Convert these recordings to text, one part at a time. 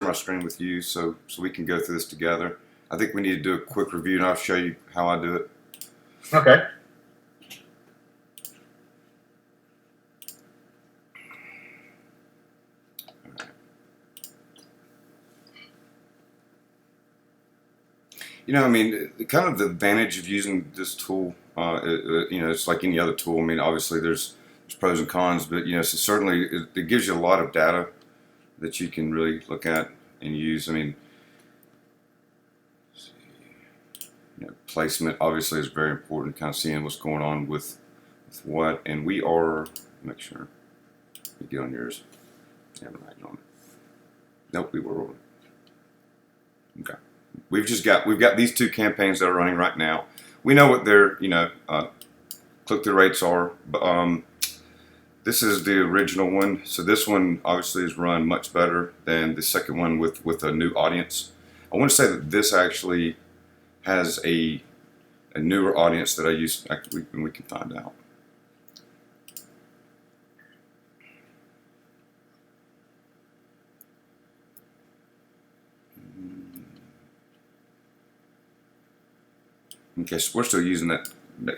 my screen with you so we can go through this together. I think we need to do a quick review, and I'll show you how I do it. Okay. You know, I mean, kind of the advantage of using this tool, you know, it's like any other tool. I mean, obviously there's pros and cons, but you know, so certainly it gives you a lot of data that you can really look at and use. I mean, you know, placement obviously is very important. Kind of seeing what's going on with what, and we are. Make sure you get on yours. Never mind on it. Nope, we were on it. Okay. We've got these two campaigns that are running right now. We know what their click-through rates are. But, this is the original one. So this one obviously is run much better than the second one with a new audience. I want to say that this actually has a newer audience that I use. We can find out. Okay, so we're still using that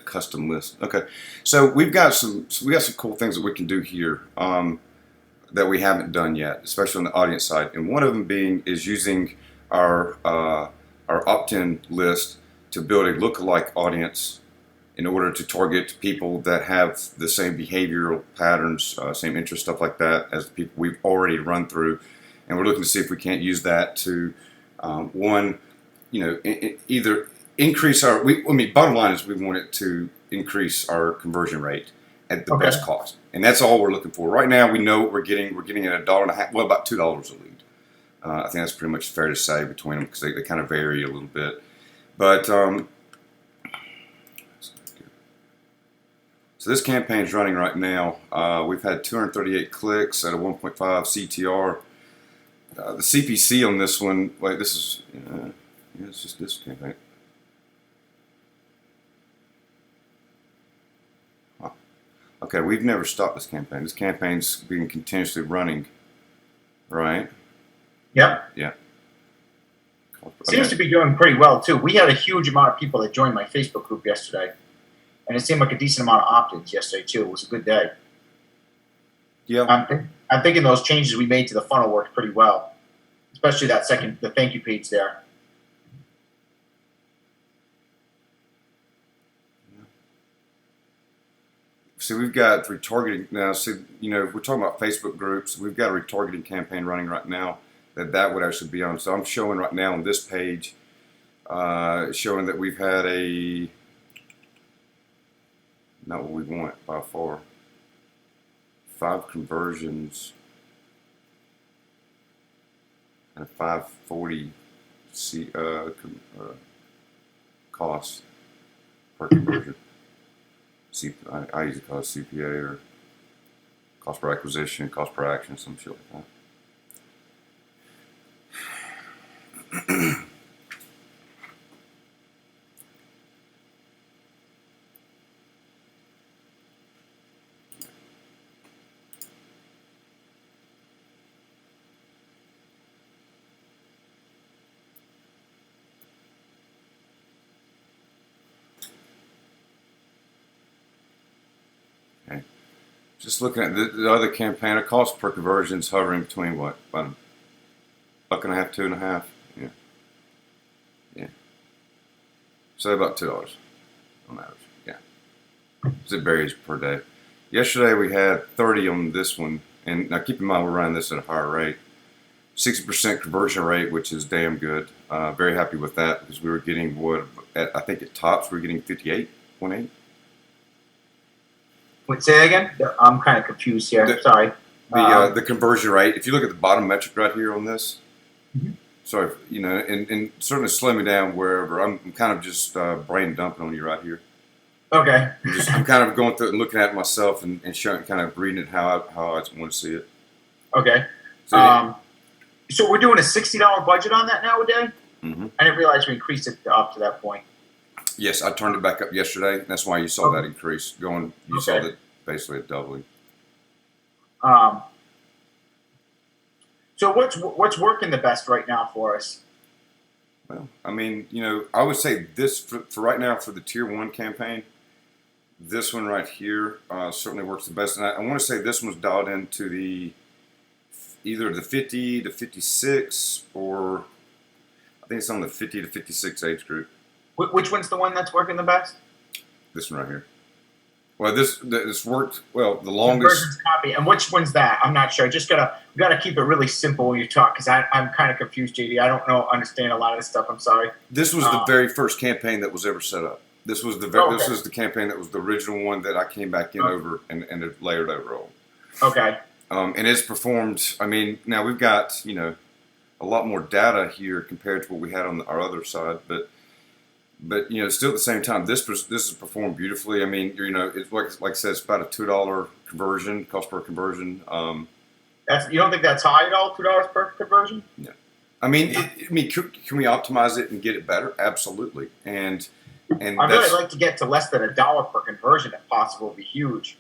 custom list. Okay, so we got some cool things that we can do here that we haven't done yet, especially on the audience side. And one of them is using our opt-in list to build a lookalike audience in order to target people that have the same behavioral patterns, same interest, stuff like that, as the people we've already run through. And we're looking to see if we can't use that to one, you know, either increase our. I mean, bottom line is we want it to increase our conversion rate at the best cost, and that's all we're looking for. Right now, we know what we're getting. We're getting at $1.50, well, about $2 a lead. I think that's pretty much fair to say between them because they kind of vary a little bit. But so this campaign is running right now. We've had 238 clicks at a 1.5 CTR. The CPC on this one. Wait, this is it's just this campaign. Okay, we've never stopped this campaign. This campaign's been continuously running, right? Yep. Yeah. Seems to be doing pretty well too. We had a huge amount of people that joined my Facebook group yesterday, and it seemed like a decent amount of opt-ins yesterday too. It was a good day. Yeah. I'm thinking those changes we made to the funnel worked pretty well, especially the thank you page there. So we've got retargeting now. So, you know, if we're talking about Facebook groups, we've got a retargeting campaign running right now that would actually be on. So I'm showing right now on this page, showing that we've had not what we want by far, 5 conversions and 540 costs per conversion. I usually call it CPA or cost per acquisition, cost per action, some shit like that. Okay. Just looking at the other campaign, a cost per conversion is hovering between what? About $1.50, $2.50? Yeah. Yeah. So about $2 on average. Yeah. So it varies per day. Yesterday we had 30 on this one, and now keep in mind we're running this at a higher rate. 60% conversion rate, which is damn good. Very happy with that because we were getting I think at tops we were getting 58.8. Wait, say that again? I'm kind of confused here. Sorry. The conversion rate. If you look at the bottom metric right here on this, sorry, you know, and certainly slow me down wherever. I'm kind of just brain dumping on you right here. Okay. I'm kind of going through it and looking at it myself and showing, kind of reading it how I want to see it. Okay. So we're doing a $60 budget on that nowadays? Mm-hmm. I didn't realize we increased it up to that point. Yes, I turned it back up yesterday. That's why you saw that increase going. You saw that basically a doubling. So what's working the best right now for us? Well, I mean, I would say this for right now for the Tier 1 campaign, this one right here certainly works the best. And I want to say this one's dialed into either the 50 to 56 or I think it's on the 50 to 56 age group. Which one's the one that's working the best? This one right here. Well, this worked well the longest. Conversions copy, and which one's that? I'm not sure. Just gotta keep it really simple when you talk, because I'm kind of confused, JD. I don't understand a lot of this stuff. I'm sorry. This was the very first campaign that was ever set up. This was this was the campaign that was the original one that I came back in over and it layered over all. Okay. And it's performed. I mean, now we've got a lot more data here compared to what we had on our other side, but still at the same time, this has performed beautifully. I mean, it's like I said, it's about a $2 conversion, cost per conversion. You don't think that's high at all? $2 per conversion? Yeah. I mean, can we optimize it and get it better? Absolutely. And I'd really like to get to less than $1 per conversion if possible. Would be huge.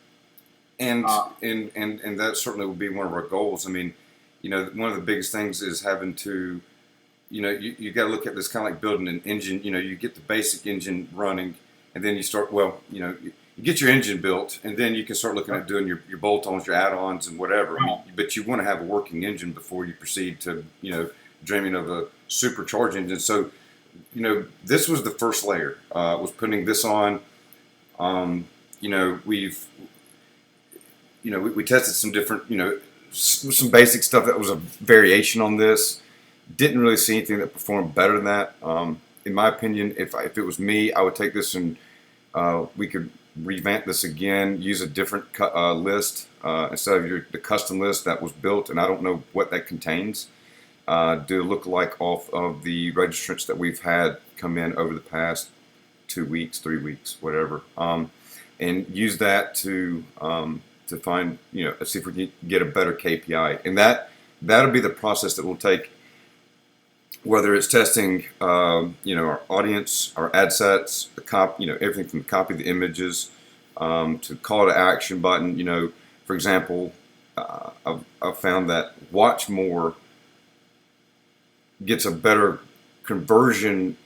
And that certainly would be one of our goals. I mean, one of the biggest things is having to. You got to look at this kind of like building an engine. You get the basic engine running, and then you start. Well, you get your engine built, and then you can start looking at doing your bolt-ons, your add-ons, and whatever. I mean, but you want to have a working engine before you proceed to dreaming of a supercharged engine. So, this was the first layer. Was putting this on. We tested some different some basic stuff that was a variation on this. Didn't really see anything that performed better than that. In my opinion, if it was me, I would take this and we could revamp this again, use a different list instead of the custom list that was built, and I don't know what that contains. Do a lookalike off of the registrants that we've had come in over the past 2 weeks, 3 weeks, whatever, and use that to find, see if we can get a better KPI, and that'll be the process that we'll take. Whether it's testing, our audience, our ad sets, the everything from the copy, the images, to call to action button. For example, I've found that watch more gets a better conversion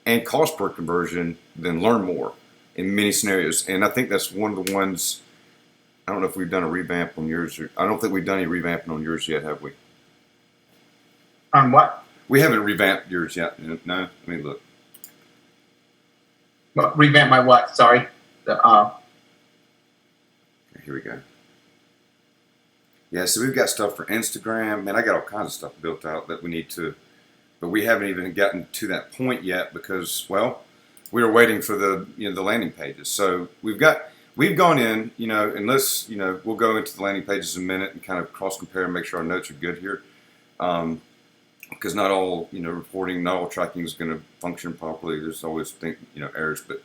and cost per conversion than learn more in many scenarios. And I think that's one of the ones. I don't know if we've done a revamp on yours. I don't think we've done any revamping on yours yet, have we? On what? We haven't revamped yours yet. No, let me look. Revamp my what? Sorry. Here we go. Yeah, so we've got stuff for Instagram. Man, I got all kinds of stuff built out that we need to, but we haven't even gotten to that point yet because, well, we were waiting for the the landing pages. So we've gone in, and let's we'll go into the landing pages in a minute and kind of cross compare and make sure our notes are good here. Because not all reporting, not all tracking is going to function properly. There's always errors. But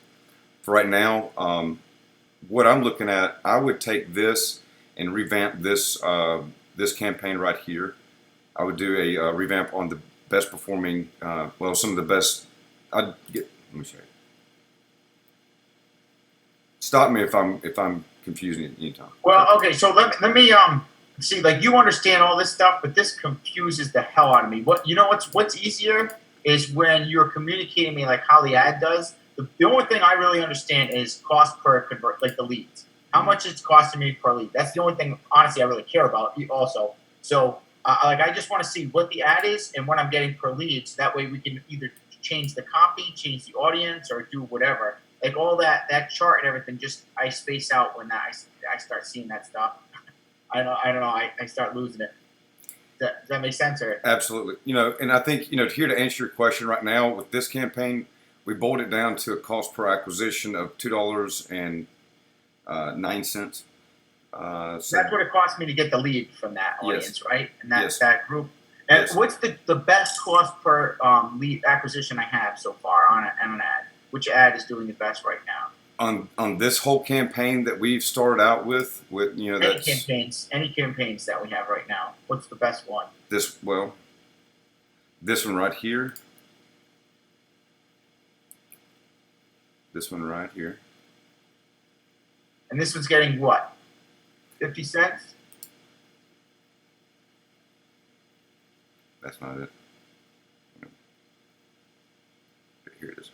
for right now, what I'm looking at, I would take this and revamp this this campaign right here. I would do a revamp on the best performing, some of the best. Let me show you. Stop me if I'm confusing it anytime. Well, okay. So let me see, like, you understand all this stuff, but this confuses the hell out of me. What's easier is when you're communicating me like how the ad does. The only thing I really understand is cost per convert, like the leads. How much it's costing me per lead. That's the only thing, honestly, I really care about also. So, I just want to see what the ad is and what I'm getting per lead. So that way we can either change the copy, change the audience, or do whatever. Like all that chart and everything, I space out when I start seeing that stuff. I don't know. I start losing it. Does that make sense? Or? Absolutely. And I think, here to answer your question right now with this campaign, we boiled it down to a cost per acquisition of $2.09. So that's what it cost me to get the lead from that audience, yes. Right? And that's that group. And yes. What's the best cost per lead acquisition I have so far on an ad? Which ad is doing the best right now? On this whole campaign that we've started out with any campaigns that we have right now, what's the best one? This one right here. This one right here. And this one's getting what? 50 cents? That's not it. Here it is.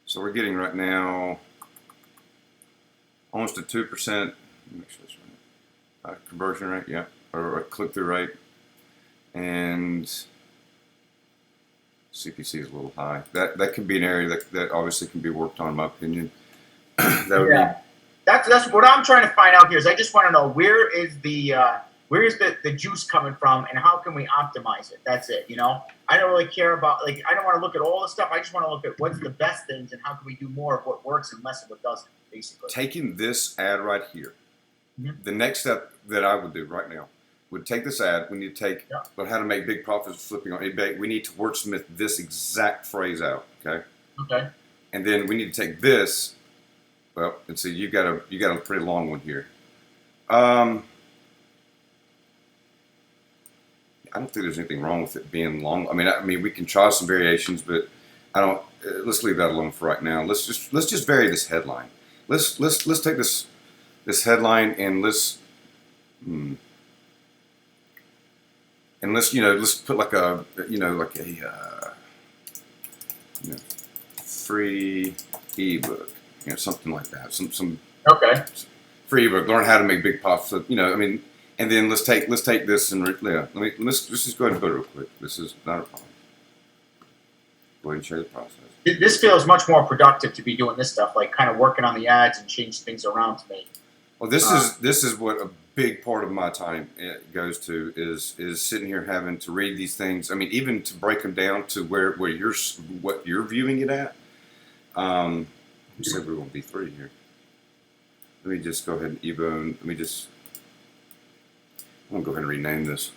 So we're getting right now almost a 2%. Make sure that's right. Conversion rate, yeah, or a click-through rate, and CPC is a little high. That could be an area that obviously can be worked on, in my opinion. That would be. That's what I'm trying to find out here. Is I just want to know where is the juice coming from, and how can we optimize it? That's it. You know, I don't really care about, like, I don't want to look at all the stuff. I just want to look at what's the best things and how can we do more of what works and less of what doesn't. Basically, taking this ad right here, the next step that I would do right now would take this ad. We need to take about how to make big profits flipping on eBay. We need to wordsmith this exact phrase out. Okay. Okay. And then we need to take this. Well, and see, you got a pretty long one here. I don't think there's anything wrong with it being long. I mean, we can try some variations, but I don't. Let's leave that alone for right now. Let's just vary this headline. Let's take this headline and let's put like a free ebook, something like that. Some Okay. free ebook. Learn how to make big profits. And then let's take this and let's just go ahead and put it real quick. This is not a problem. Go ahead and share the process. This feels much more productive to be doing this stuff, like kind of working on the ads and change things around to me. Well, this is what a big part of my time goes to is sitting here having to read these things. I mean, even to break them down to what you're viewing it at. You said we're going to be 3 here. Let me just go ahead and I'm going to go ahead and rename this.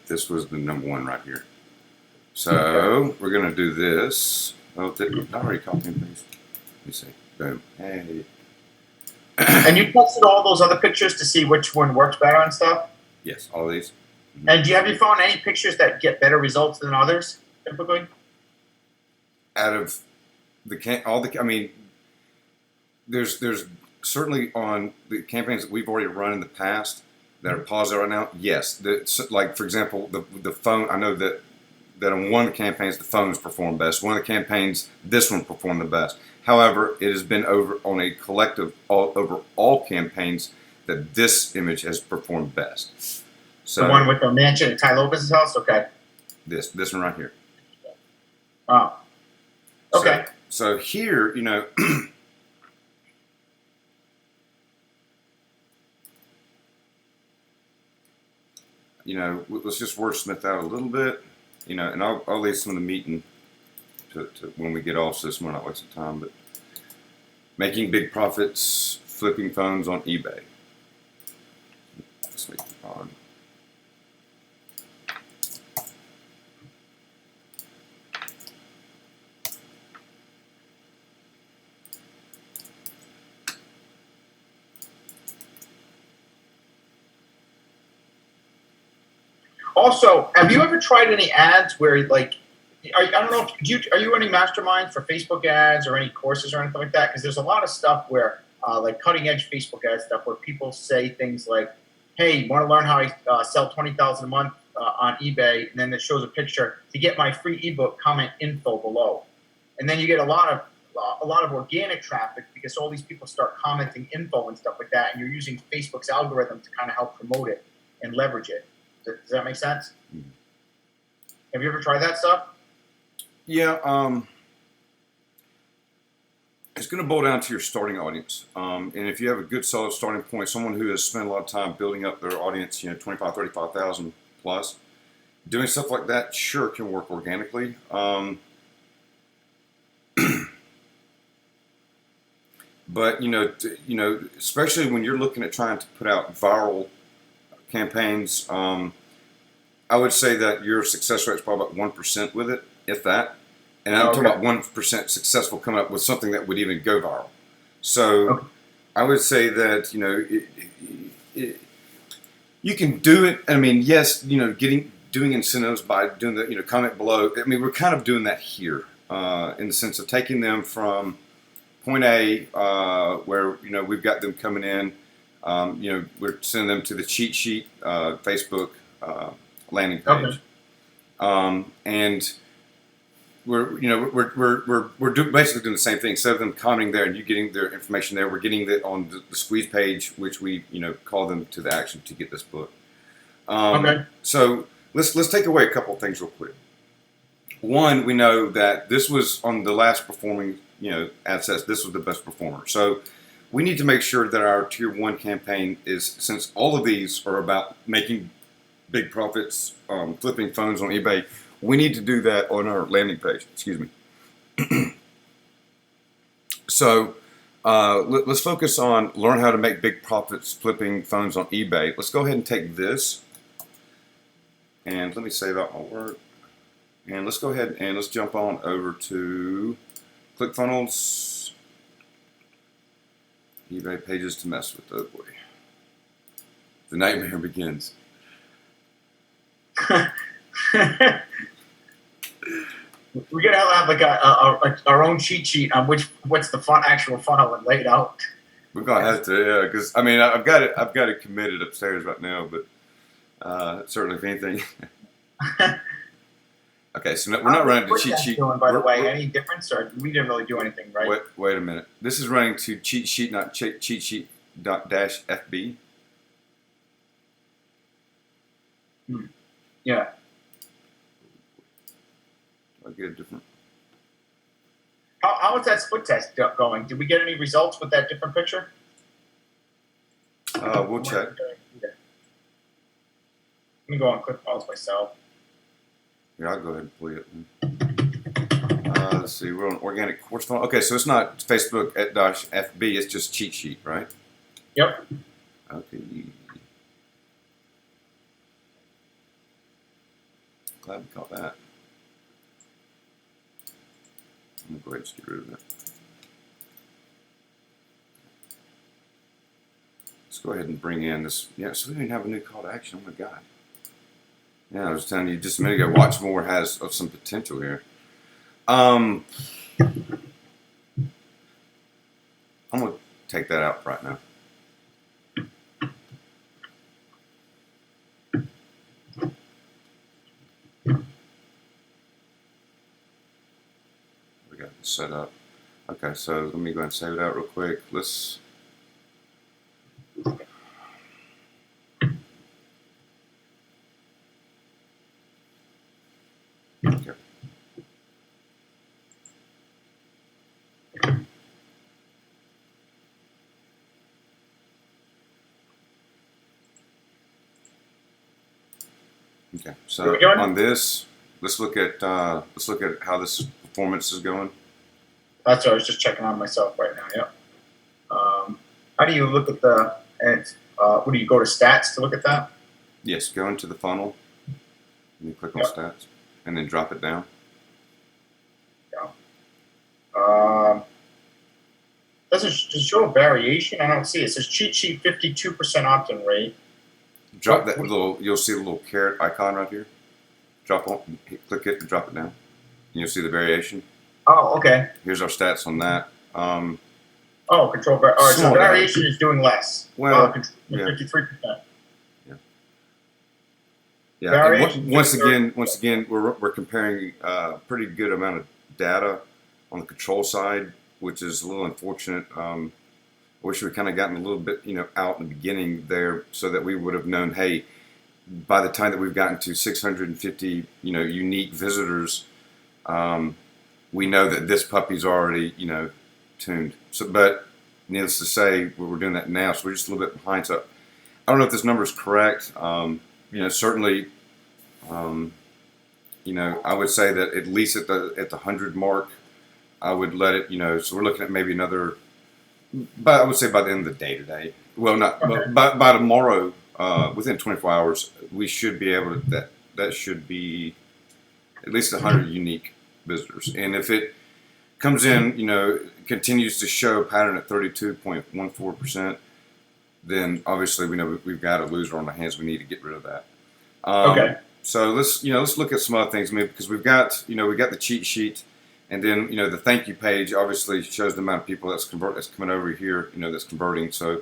This was the number 1 right here. So we're going to do this. Oh, I already copied and pasted. Let me see. Boom. Hey. And you tested all those other pictures to see which one works better and have Yes, all these. Mm-hmm. And have you found any pictures that get better results than others, typically? Out of there's certainly on the campaigns that we've already run in the past that are paused right now. Yes, like for example, the phone. I know that on one of the campaigns the phones perform best. One of the campaigns, this one performed the best. However, it has been over on a collective over all campaigns that this image has performed best. So the one with the mansion at Ty Lopez's house. Okay. This one right here. Oh. Okay. So here, let's just wordsmith out a little bit, and I'll leave some of the meeting to when we get off, so this might not waste time, but making big profits, flipping phones on eBay. Let's make it on. Also, have you ever tried any ads where, like, I don't know, are you running masterminds for Facebook ads or any courses or anything like that? Because there's a lot of stuff where, like cutting edge Facebook ad stuff, where people say things like, "Hey, want to learn how I sell 20,000 a month on eBay?" And then it shows a picture to get my free ebook. Comment info below, and then you get a lot of organic traffic because all these people start commenting info and stuff like that, and you're using Facebook's algorithm to kind of help promote it and leverage it. Does that make sense? Mm-hmm. Have you ever tried that stuff? Yeah. It's going to boil down to your starting audience. And if you have a good, solid starting point, someone who has spent a lot of time building up their audience, 25, 35,000 plus, doing stuff like that sure can work organically. But, especially when you're looking at trying to put out viral campaigns, I would say that your success rate is probably about 1% with it, if that. And I'm talking about 1% successful coming up with something that would even go viral. So I would say that, you can do it. I mean, yes, doing incentives by doing the, comment below. I mean, we're kind of doing that here in the sense of taking them from point A, where, we've got them coming in. We're sending them to the cheat sheet, Facebook landing page. And we're basically doing the same thing. Instead of them commenting there and you getting their information there, we're getting it on the squeeze page, which we call them to the action to get this book. So let's take away a couple of things real quick. One, we know that this was on the last performing ad sets. This was the best performer. So we need to make sure that our tier 1 campaign is, since all of these are about making big profits, flipping phones on eBay. We need to do that on our landing page. Excuse me. So let's focus on learn how to make big profits flipping phones on eBay. Let's go ahead and take this, and let me save out my work. And let's go ahead and let's jump on over to ClickFunnels, eBay pages to mess with. Oh boy, the nightmare begins. We gotta have like our own cheat sheet on what's the actual funnel and laid out. We're gonna have to, yeah, because I mean I've got it committed upstairs right now, but certainly if anything. Okay, so we're not running to cheat sheet. Doing, by the way, any difference, or we didn't really do anything, right? Wait a minute. This is running to cheat sheet, not cheat sheet -FB. Yeah. I'll get a different. How is that split test going? Did we get any results with that different picture? We'll check. Let me go on ClickFunnels myself. Yeah, I'll go ahead and pull it. Let's see. We're on organic course funnel. Okay, so it's not Facebook @FB. It's just cheat sheet, right? Yep. Okay. Glad we caught that. I'm going to go ahead and get rid of that. Let's go ahead and bring in this. Yeah, so we didn't have a new call to action. Oh my God. Yeah, I was telling you just a minute ago, Watch More has some potential here. I'm going to take that out right now. We got this set up. Okay, so let me go ahead and save it out real quick. Let's. Okay. Okay, so on this, let's look at how this performance is going. That's what I was just checking on myself right now. Yep. How do you look at the? What do you go to stats to look at that? Yes, go into the funnel. And you click on stats, and then drop it down. Yeah. Does it show a variation? I don't see it. It says cheat sheet 52% opt-in rate. Drop that little. You'll see the little carrot icon right here. Drop on, click it, and drop it down. And you'll see the variation. Oh, okay. Here's our stats on that. Control. All right, so variation is doing less. Well, 53%. Yeah. And once again, we're comparing a pretty good amount of data on the control side, which is a little unfortunate. I wish we kind of gotten a little bit, out in the beginning there, so that we would have known, hey, by the time that we've gotten to 650, unique visitors, we know that this puppy's already, tuned. So, but needless to say, we're doing that now, so we're just a little bit behind. So I don't know if this number is correct. Certainly, I would say that at least at the 100 mark, I would let it, so we're looking at maybe another, but I would say by the end of the day today. Well, not, okay. By tomorrow, within 24 hours, we should be able to, that should be at least 100 unique visitors. And if it comes in, continues to show a pattern at 32.14%, then obviously we know we've got a loser on our hands. We need to get rid of that. Okay. So let's look at some other things. I mean, because we've got the cheat sheet, and then the thank you page obviously shows the amount of people that's coming over here. That's converting. So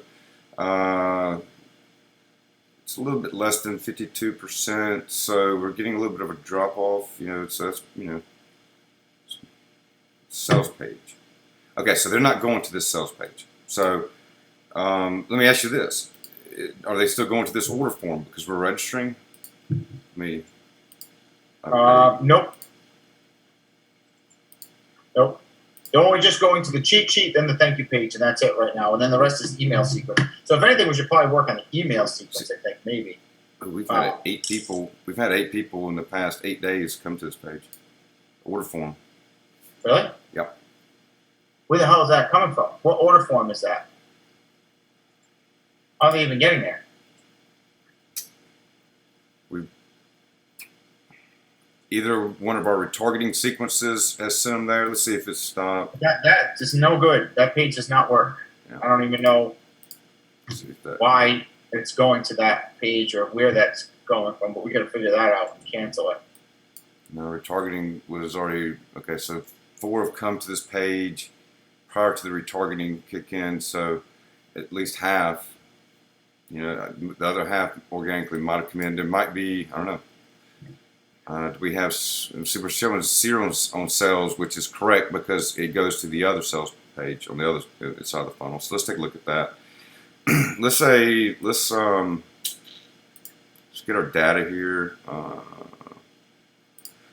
it's a little bit less than 52%. So we're getting a little bit of a drop off. So that's sales page. Okay, so they're not going to this sales page. So let me ask you this: are they still going to this order form because we're registering? Me. Nope. Nope. They're only just going to the cheat sheet, then the thank you page, and that's it right now. And then the rest is email sequence. So if anything, we should probably work on the email sequence. I think maybe. We've had 8 people. We've had 8 people in the past 8 days come to this page. Order form. Really? Yep. Where the hell is that coming from? What order form is that? How are they even getting there? Either one of our retargeting sequences has sent them there. Let's see if it's That is no good. That page does not work. Yeah. I don't even know why it's going to that page or where that's going from, but we got to figure that out and cancel it. No, retargeting was already okay. So 4 have come to this page prior to the retargeting kick in. So at least half. The other half organically might have come in. There might be, I don't know. We have super showing 0 on sales, which is correct because it goes to the other sales page on the other side of the funnel. So let's take a look at that. let's get our data here.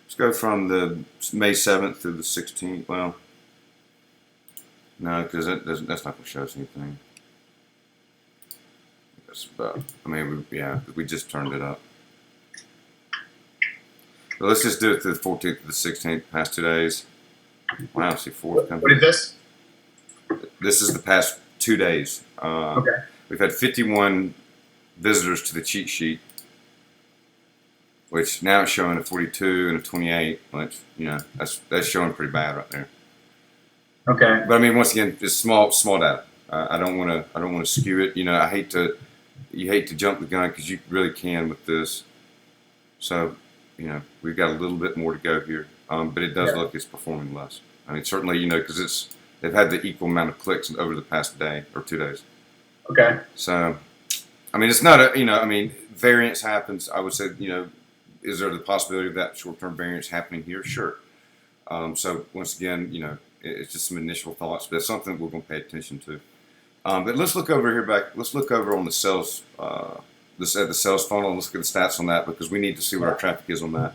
Let's go from the May 7th through the 16th. Well, no, because that's not going to show us anything. That's about. I mean, we just turned it up. So let's just do it to the 14th to the 16th, past 2 days. Wow, see 4 coming. What is this? This is the past 2 days. Okay. We've had 51 visitors to the cheat sheet, which now it's showing a 42 and a 28. Which that's showing pretty bad right there. Okay. But I mean, once again, it's small data. I don't want to skew it. You hate to jump the gun because you really can with this. So. We've got a little bit more to go here, but it does look it's performing less. I mean, certainly, because they've had the equal amount of clicks over the past day or 2 days. Okay. So, I mean, it's not variance happens. I would say, is there the possibility of that short-term variance happening here? Sure. So once again, it's just some initial thoughts, but it's something we're going to pay attention to. But let's look over here Let's look over on the sales. At the sales funnel, and let's get the stats on that because we need to see what our traffic is on that.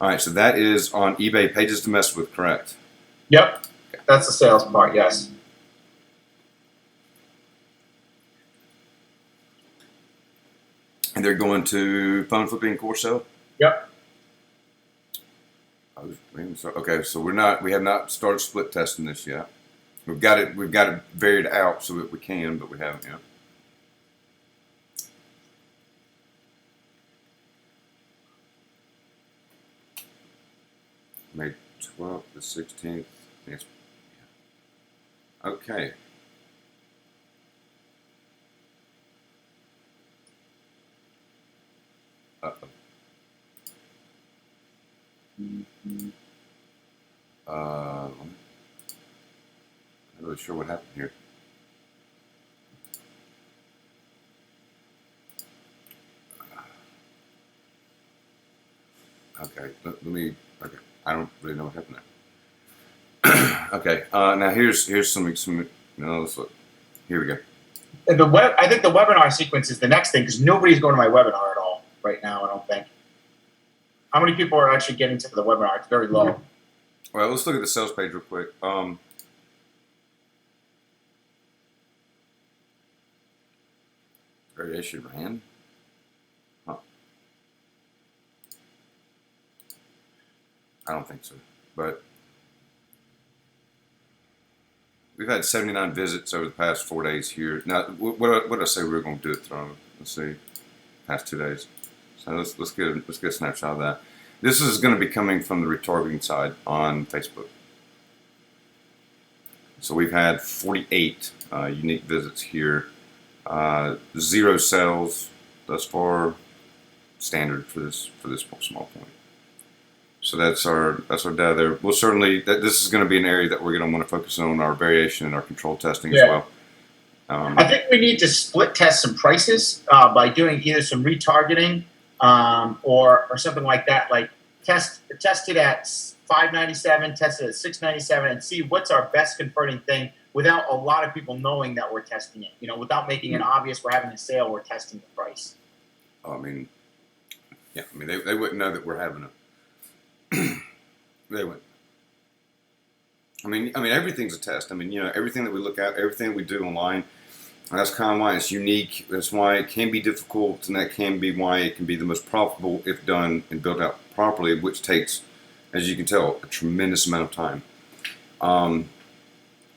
All right, so that is on eBay pages to mess with, correct? Yep, okay. That's the sales part, yes. And they're going to phone flipping core sale? Yep. Okay, so we have not started split testing this yet. We've got it varied out so that we can, but we haven't yet. May 12th, the 16th. Yes. Okay. Uh-oh. I'm not really sure what happened here. Okay, let me. Okay. I don't really know what happened there. Okay, now here's some. Let's look. Here we go. I think the webinar sequence is the next thing because nobody's going to my webinar at all right now. I don't think. How many people are actually getting to the webinar? It's very low. Well, let's look at the sales page real quick. Variation ran. Huh. I don't think so, but we've had 79 visits over the past 4 days here. Now, what did I say we were going to do it from? Let's see, past 2 days. So let's get a snapshot of that. This is going to be coming from the retargeting side on Facebook. So we've had 48 unique visits here. 0 sales thus far, standard for this small point. So that's our data there. We'll certainly this is going to be an area that we're going to want to focus on our variation and our control testing as well. I think we need to split test some prices by doing either some retargeting or something like that. Like test it at $5.97, test it at $6.97, and see what's our best converting thing without a lot of people knowing that we're testing it. You know, without making it obvious we're having a sale, we're testing the price. I mean, yeah. I mean, they wouldn't know that we're having a. They wouldn't. I mean, everything's a test. I mean, you know, everything that we look at, everything that we do online. That's kind of why it's unique. That's why it can be difficult, and that can be why it can be the most profitable if done and built out properly, which takes, as you can tell, a tremendous amount of time.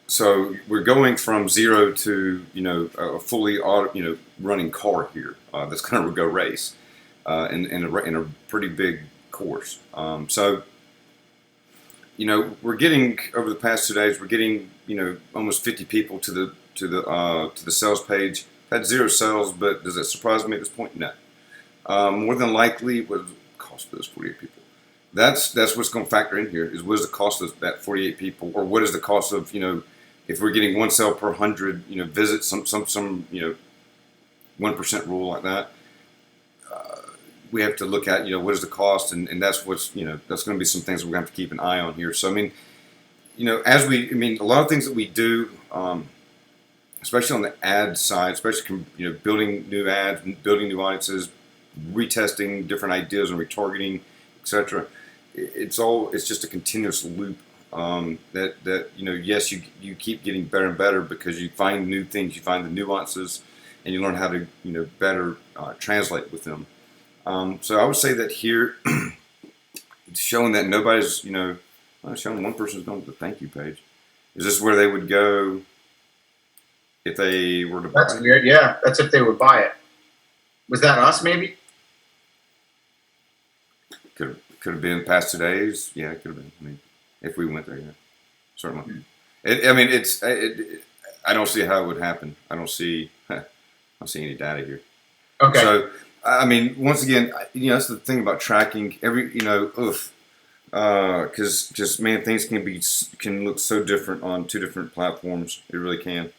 So we're going from 0 to, you know, a fully running car here that's going to go race in a pretty big course. So, you know, we're getting over the past 2 days, we're getting, you know, almost 50 people to the sales page. Had 0 sales, but does that surprise me at this point? No. More than likely, what does it cost for those 48 people? That's what's going to factor in here. Is what is the cost of that 48 people, or what is the cost of, you know, if we're getting 1 sale per 100, you know, visits, some you know, 1% rule like that. We have to look at, you know, what is the cost, and that's what's, you know, that's going to be some things we're going to have to keep an eye on here. So I mean, you know, a lot of things that we do, especially on the ad side, especially, you know, building new ads, building new audiences, retesting different ideas and retargeting, etc. It's just a continuous loop. That you know, yes, you keep getting better and better because you find new things, you find the nuances, and you learn how to, you know, better translate with them. So I would say that here, it's showing that nobody's, you know, showing one person's going to the thank you page. Is this where they would go if they were to buy it? That's weird. Yeah, that's if they would buy it. Was that us, maybe? Could have been past 2 days. Yeah, it could have been. I mean, if we went there, yeah, certainly. I don't see how it would happen. I don't see any data here. Okay. So, I mean, once again, you know, that's the thing about tracking. Because man, things can look so different on 2 different platforms. It really can.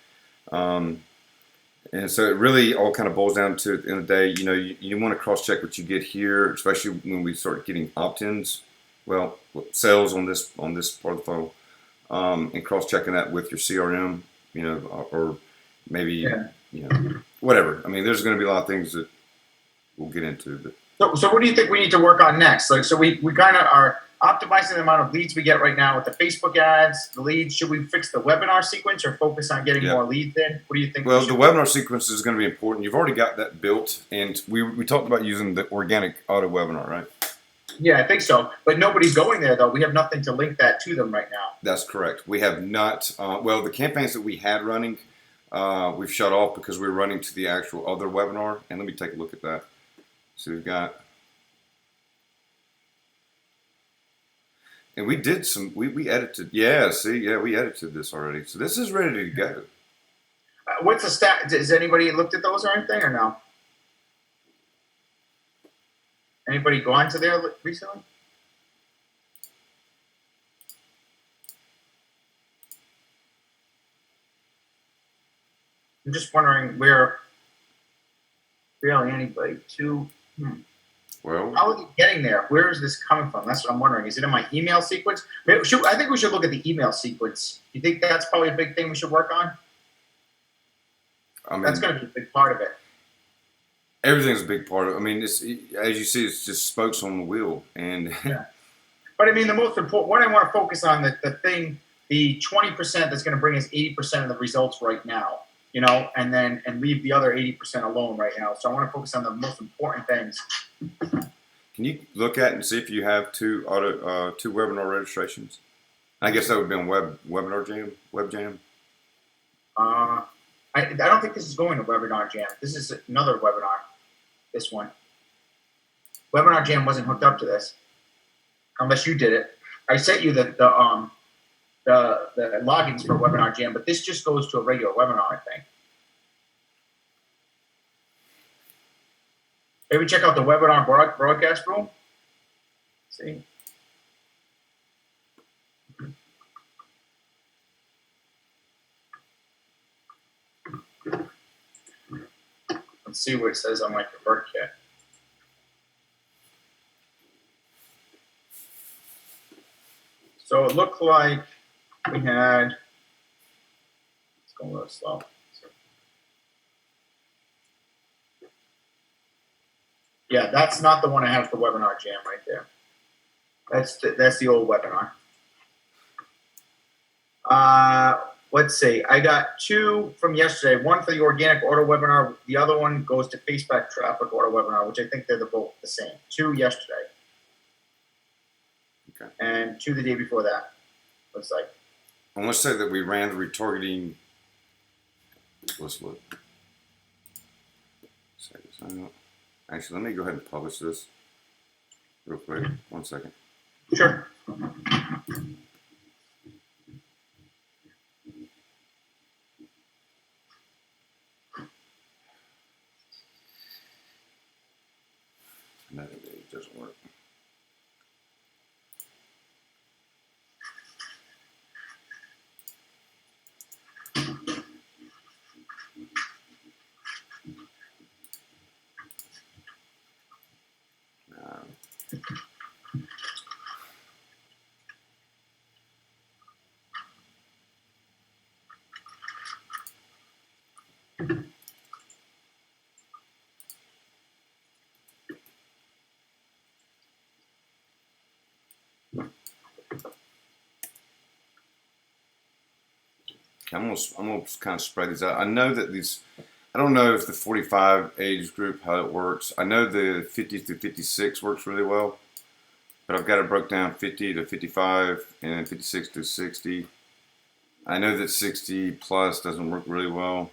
And so it really all kind of boils down to, at the end of the day, you know, you want to cross-check what you get here, especially when we start getting opt-ins, well, sales on this part of the funnel, and cross-checking that with your CRM, you know, or maybe, you know, whatever. I mean, there's going to be a lot of things that we'll get into. But So what do you think we need to work on next? Like, so we kind of are optimizing the amount of leads we get right now with the Facebook ads, the leads. Should we fix the webinar sequence or focus on getting more leads in? What do you think? Well, the webinar sequence is going to be important. You've already got that built, and we talked about using the organic auto webinar, right? Yeah, I think so. But nobody's going there, though. We have nothing to link that to them right now. That's correct. We have not. Well, the campaigns that we had running, we've shut off because we were running to the actual other webinar. And let me take a look at that. So we've got, and we did some. We edited. Yeah, see, yeah, we edited this already. So this is ready to go. What's the stat? Has anybody looked at those or anything, or no? Anybody gone to there recently? I'm just wondering where really anybody to. Well, how are they getting there? Where is this coming from? That's what I'm wondering. Is it in my email sequence? I think we should look at the email sequence. You think that's probably a big thing we should work on? I mean, that's going to be a big part of it. Everything's a big part of it. I mean, as you see, it's just spokes on the wheel. And yeah. But I mean, the most important, what I want to focus on, the 20% that's going to bring us 80% of the results right now, you know, and leave the other 80% alone right now. So I want to focus on the most important things. Can you look at and see if you have two webinar registrations? I guess that would be on Webinar Jam, Web Jam. I don't think this is going to Webinar Jam. This is another webinar. This one. Webinar Jam wasn't hooked up to this, unless you did it. I sent you the logins for Webinar Jam, but this just goes to a regular webinar, I think. Maybe check out the webinar broadcast rule. See. Let's see what it says on my ConvertKit. So it looked like we had, it's going a little slow. Yeah, that's not the one I have for Webinar Jam right there. That's the old webinar. Let's see. I got 2 from yesterday. One for the organic auto webinar. The other one goes to Facebook traffic auto webinar, which I think they're both the same. 2 yesterday. Okay. And 2 the day before that. Looks like. I want to say that we ran the retargeting. Let's look. Actually, let me go ahead and publish this real quick. 1 second. Sure. No, it doesn't work. I'm gonna kind of spread these out. I know that these, I don't know if the 45 age group, how it works. I know the 50 to 56 works really well, but I've got it broke down 50 to 55 and 56 to 60. I know that 60 plus doesn't work really well.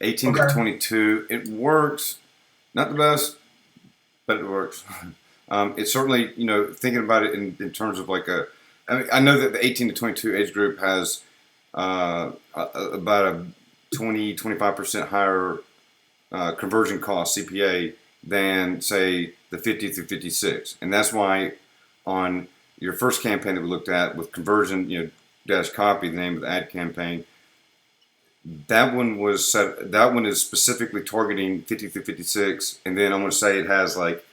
18 to 22, it works. Not the best, but it works. It's certainly, you know, thinking about it in terms of like a, I mean, I know that the 18 to 22 age group has about a 20-25% higher conversion cost CPA than say the 50 through 56, and that's why on your first campaign that we looked at with conversion, you know, dash copy, the name of the ad campaign, that one was set. That one is specifically targeting 50 through 56, and then I'm going to say it has like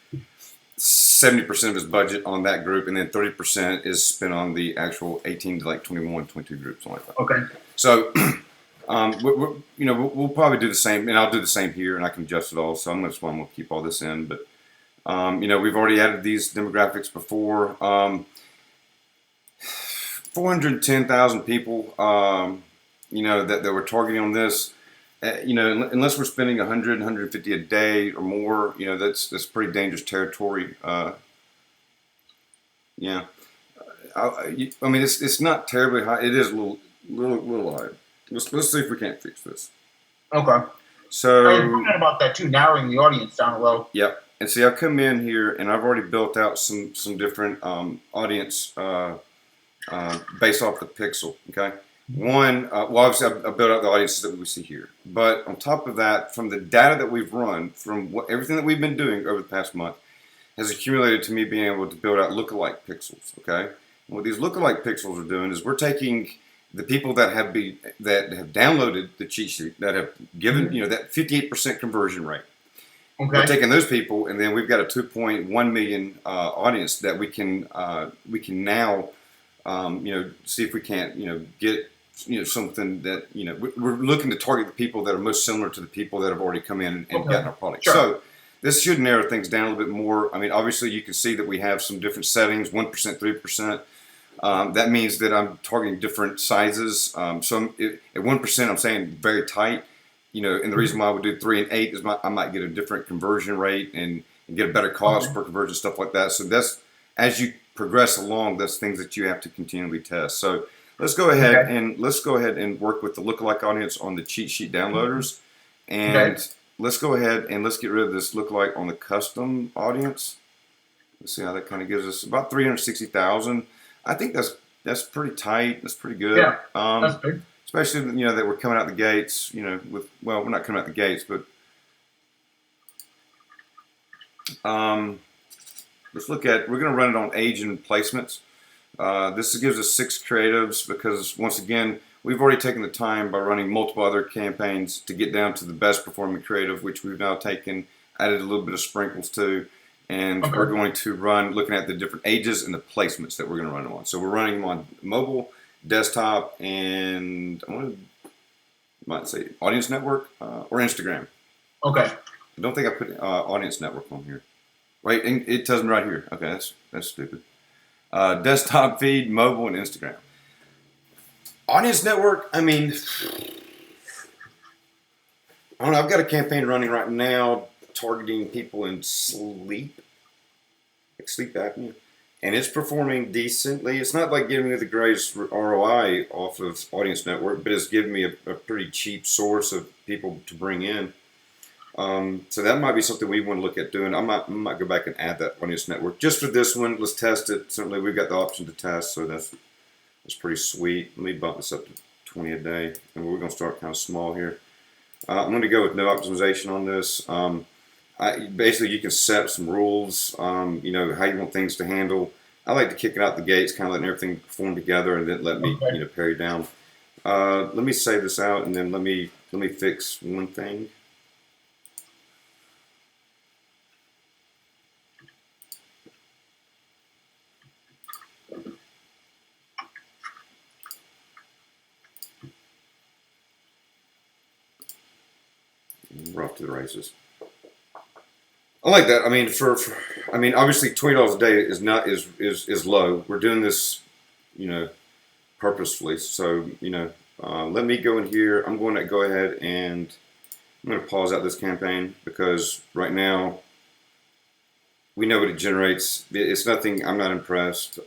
70% of his budget on that group, and then 30% is spent on the actual 18 to like 21, 22 groups, something like that. Okay. So, we'll probably do the same, and I'll do the same here, and I can adjust it all. So I'm going to keep all this in, but we've already added these demographics before. 410,000 people, that we're targeting on this. Unless we're spending 100, 150 a day or more, that's pretty dangerous territory. Yeah. I mean, it's not terribly high. It is a little high. Let's see if we can't fix this. Okay. So I was thinking about that too, narrowing the audience down low. Yep. And see, I've come in here and I've already built out some different audience based off the pixel. Okay. One, obviously I built out the audiences that we see here. But on top of that, from the data that we've run, from everything that we've been doing over the past month, has accumulated to me being able to build out lookalike pixels. Okay. And what these lookalike pixels are doing is we're taking the people that have downloaded the cheat sheet, that have given that 58% conversion rate. Okay. We're taking those people, and then we've got a 2.1 million audience that we can now see if we can't get something that we're looking to target the people that are most similar to the people that have already come in and gotten our product. Sure. So this should narrow things down a little bit more. I mean, obviously you can see that we have some different settings, 1%, 3%. That means that I'm targeting different sizes. So at 1%, I'm saying very tight. And the reason why I would do 3 and 8 is I might get a different conversion rate and get a better cost per conversion, stuff like that. So that's, as you progress along, that's things that you have to continually test. So let's go ahead and work with the lookalike audience on the cheat sheet downloaders, and let's go ahead and let's get rid of this lookalike on the custom audience. Let's see how that kind of gives us about 360,000. I think that's pretty tight. That's pretty good. Yeah, that's good. Especially that we're coming out the gates. We're not coming out the gates, but let's look at. We're going to run it on age and placements. This gives us 6 creatives because once again we've already taken the time by running multiple other campaigns to get down to the best performing creative, which we've now added a little bit of sprinkles to. And we're going to run looking at the different ages and the placements that we're going to run them on. So we're running them on mobile, desktop, and might say audience network or Instagram. Okay. I don't think I put audience network on here. Wait, it tells me right here. Okay, that's stupid. Desktop feed, mobile, and Instagram. Audience network. I mean, I don't know. I've got a campaign running right now targeting people in sleep apnea, and it's performing decently. It's not like giving me the greatest ROI off of audience network, but it's giving me a pretty cheap source of people to bring in. So that might be something we want to look at doing. I might go back and add that audience network just for this one. Let's test it. Certainly, we've got the option to test, so that's pretty sweet. Let me bump this up to 20 a day, and we're going to start kind of small here. I'm going to go with no optimization on this. Basically, you can set some rules, how you want things to handle. I like to kick it out the gates, kind of letting everything perform together, and then let me, pare down. Let me save this out, and then let me fix one thing. We're off to the races. I like that. I mean, obviously $20 a day is low. We're doing this, purposefully. So, let me go in here. I'm going to go ahead and I'm going to pause out this campaign because right now we know what it generates. It's nothing. I'm not impressed.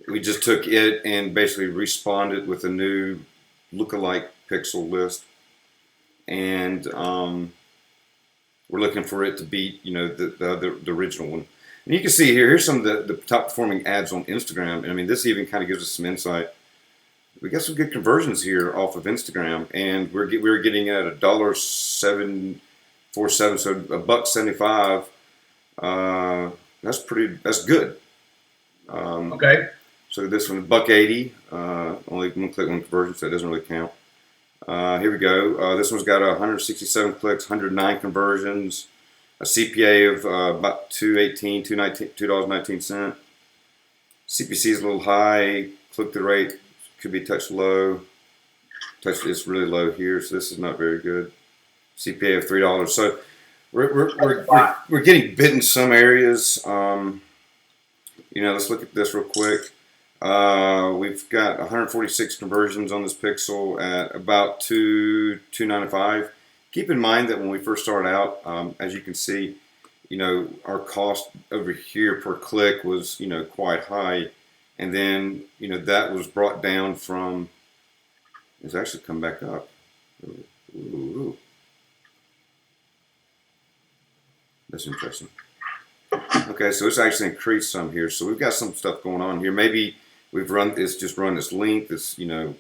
We just took it and basically respawned it with a new lookalike pixel list, and we're looking for it to beat, the original one. And you can see here's some of the top performing ads on Instagram. And I mean, this even kind of gives us some insight. We got some good conversions here off of Instagram, and we're getting at $1.747, so $1.75. That's good. Okay. So this one, $1.80. Only one click on conversion, so it doesn't really count. Here we go. This one's got 167 clicks, 109 conversions, a CPA of about $2.19. CPC is a little high. Click-through rate could be touched low. It's really low here, so this is not very good. CPA of $3. So we're getting bit in some areas. Let's look at this real quick. We've got 146 conversions on this pixel at about $2.95. Keep in mind that when we first started out, as you can see, our cost over here per click was, quite high. And then, that was brought down from, it's actually come back up. Ooh. That's interesting. Okay, so it's actually increased some here. So we've got some stuff going on here. Maybe it's just run this length. It's, it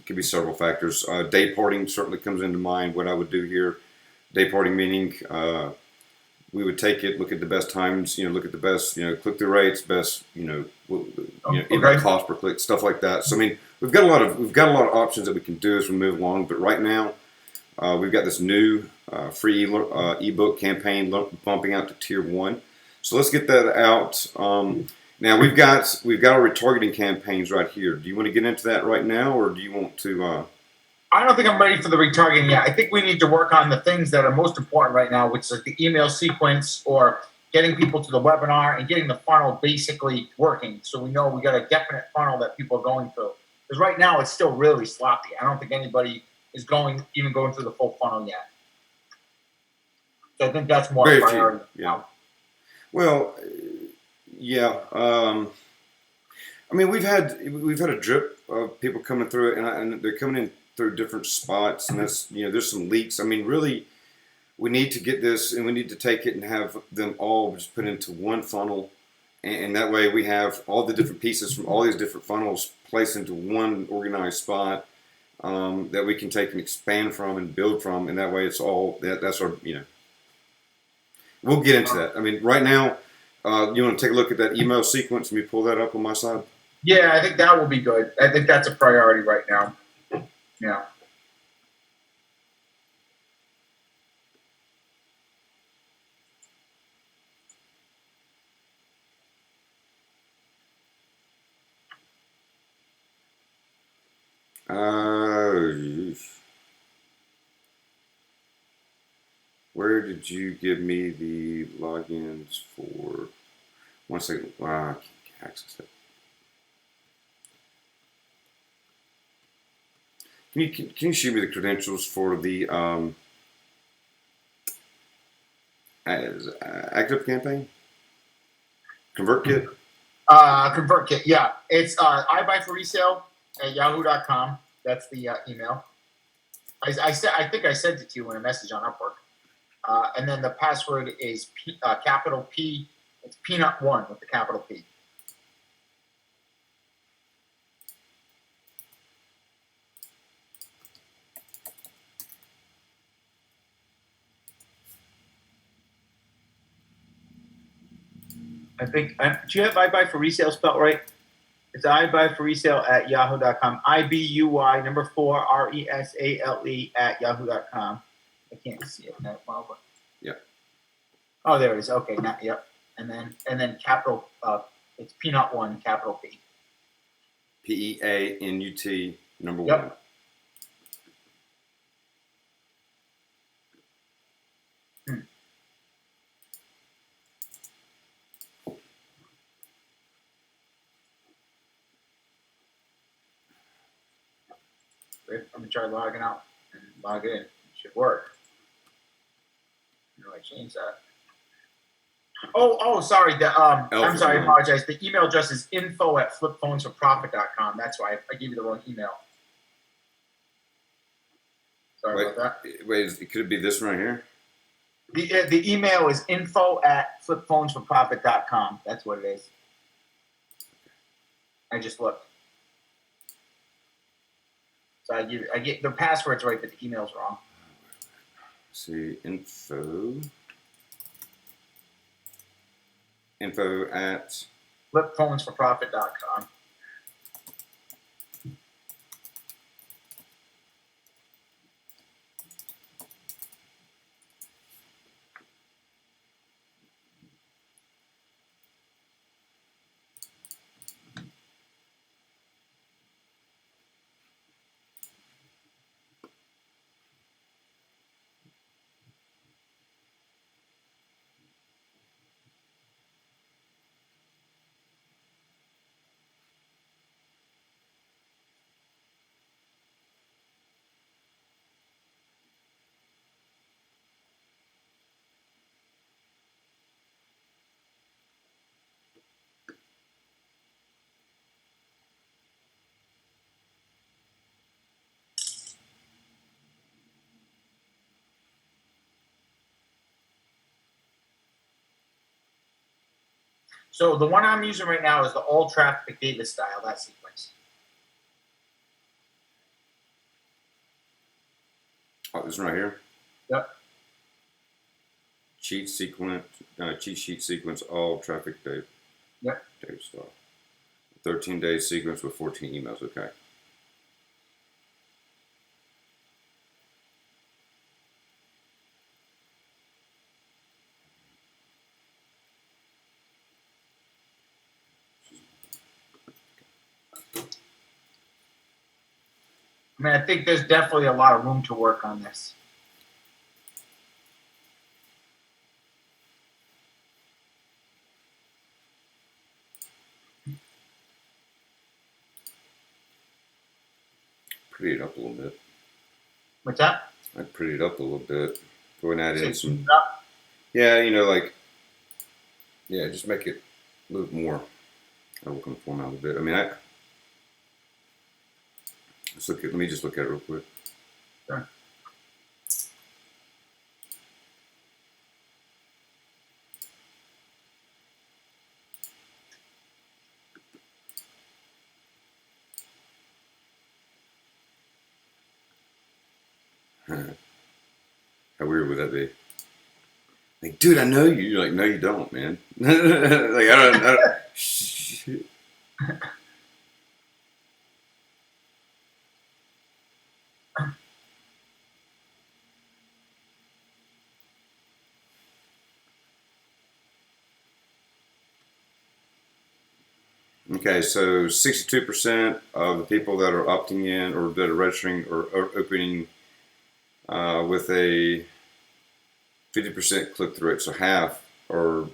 could be several factors. Day parting certainly comes into mind. What I would do here, day parting meaning we would take it, look at the best times, look at the best, click-through rates, best, even cost per click, stuff like that. So I mean, we've got a lot of options that we can do as we move along. But right now, we've got this new free ebook campaign bumping out to tier 1. So let's get that out. Now we've got our retargeting campaigns right here. Do you want to get into that right now, or do you want to? I don't think I'm ready for the retargeting yet. I think we need to work on the things that are most important right now, which is the email sequence or getting people to the webinar and getting the funnel basically working. So we know we got a definite funnel that people are going through. Because right now it's still really sloppy. I don't think anybody is even going through the full funnel yet. So I think that's more priority. Yeah. Well, yeah. I mean, we've had a drip of people coming through it, and they're coming in through different spots, and that's there's some leaks. I mean, really, we need to get this, and we need to take it and have them all just put into one funnel, and that way we have all the different pieces from all these different funnels placed into one organized spot that we can take and expand from and build from, and that way it's all that's our We'll get into that. I mean, right now, you want to take a look at that email sequence? Let me pull that up on my side. Yeah, I think that will be good. I think that's a priority right now. Yeah. Where did you give me the logins for? 1 second. I can't access that. Can you shoot me the credentials for the active campaign? ConvertKit? ConvertKit, yeah. It's I buy for resale at yahoo.com. That's the email. I think I sent it to you in a message on Upwork. And then the password is capital P. It's peanut1 with the capital P. I think. Do you have I buy for resale spelled right? It's I buy for resale at yahoo.com. IBUY number 4 RESALE at yahoo.com. I can't see it that well, but yeah. Oh, there it is. Okay, not yep. And then capital. It's peanut1 capital P. PEANUT number Yep. 1. I'm gonna try logging out and log in. It should work. How do I change that? Oh, sorry. I'm sorry. I apologize. The email address is info@flipphonesforprofit.com. That's why I gave you the wrong email. Sorry about that. Wait, could it be this one right here? The email is info@flipphonesforprofit.com. That's what it is. I just looked. So I get the password's right, but the email's wrong. Let's see, info at flipphonesforprofit.com. So the one I'm using right now is the all traffic data style, that sequence. oh, this one right here. Yep. Cheat sheet sequence, all traffic data. Yep. Data stuff. 13-day sequence with 14 emails. Okay. I mean, I think there's definitely a lot of room to work on this. Pretty it up a little bit. What's that? I'd pretty it up a little bit. Go and add in some. Up. Yeah, just make it a little more. I'll work on the format a little bit. I mean, let me just look at it real quick. Sure. How weird would that be? Like, dude, I know you. You're like, no, you don't, man. Like, I don't. Shit. Okay, so 62% of the people that are opting in or that are registering or opening with a 50% click through rate, so half or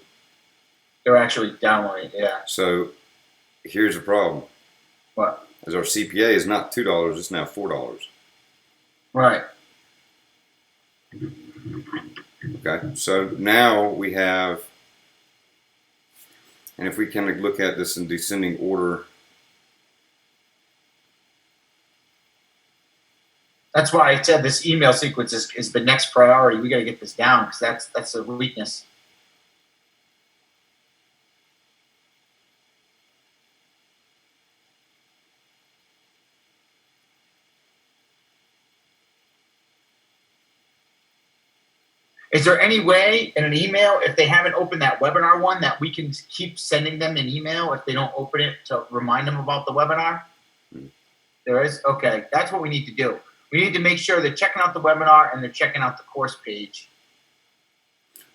They're actually downloading. Yeah. so. Here's the problem: What? is our CPA is not $2; it's now $4. Right. Okay, so now we have, and if we kind of look at this in descending order. That's why I said this email sequence is the next priority. We got to get this down because that's a weakness. Is there any way in an email, if they haven't opened that webinar one, that we can keep sending them an email if they don't open it to remind them about the webinar? There is? Okay, that's what we need to do. We need to make sure they're checking out the webinar and they're checking out the course page.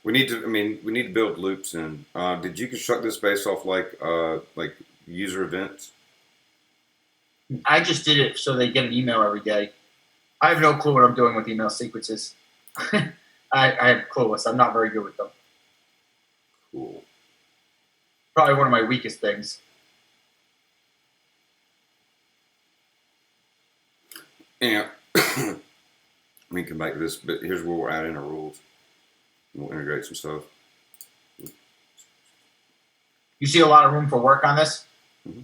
We need to. I mean, we need to build loops in. Did you construct this based off like user events? I just did it so they get an email every day. I have no clue what I'm doing with email sequences. I am clueless. I'm not very good with them. Cool. Probably one of my weakest things. Yeah. Let me come back to this, but here's where we're at in our rules. We'll integrate some stuff. You see a lot of room for work on this? Mm-hmm.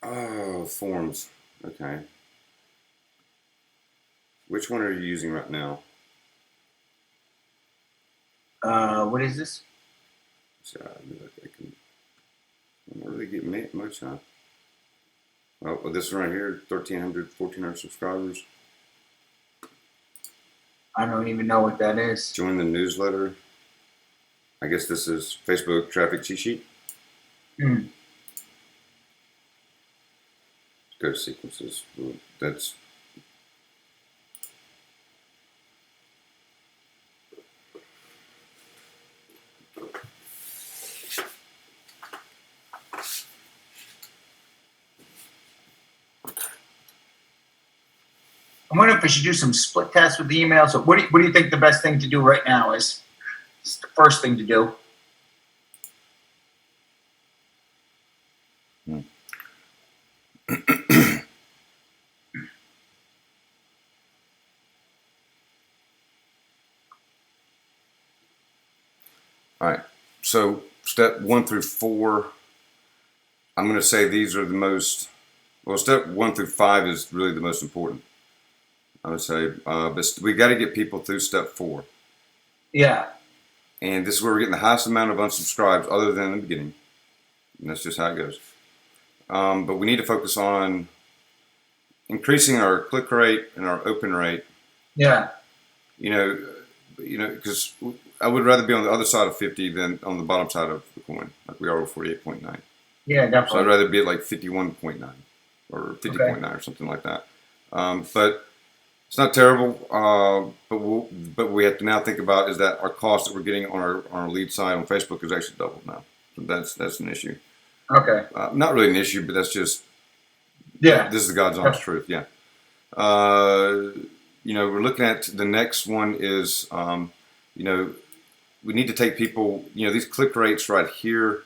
Oh, forms. Okay. Which one are you using right now? What is this? So I don't really get much, huh? Well, this one right here, 1,300, 1,400 subscribers. I don't even know what that is. Join the newsletter. I guess this is Facebook traffic cheat sheet. Hmm. Go to sequences. That's I'm wondering if we should do some split tests with the email. So what do you think the best thing to do right now is? It's the first thing to do. all right. So step 1 through 4. I'm going to say these are the most. Well, step 1 through 5 is really the most important. I would say, but we got to get people through step 4. Yeah. And this is where we're getting the highest amount of unsubscribes, other than in the beginning. And that's just how it goes. But we need to focus on increasing our click rate and our open rate. Yeah. You know, because I would rather be on the other side of 50 than on the bottom side of the coin, like we are with 48.9. Yeah, definitely. So I'd rather be at like 51.9 or 50.9 or something like that. But it's not terrible. But we have to now think about is that our cost that we're getting on our lead side on Facebook is actually doubled now. So that's an issue. Okay. Not really an issue, but that's just This is the God's honest truth. Yeah. We're looking at the next one is we need to take people. These click rates right here.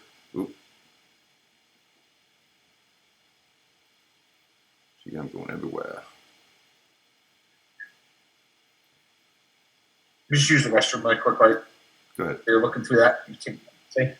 See, I'm going everywhere. Just use the restroom really quick, right? Go ahead. You're looking through that. See?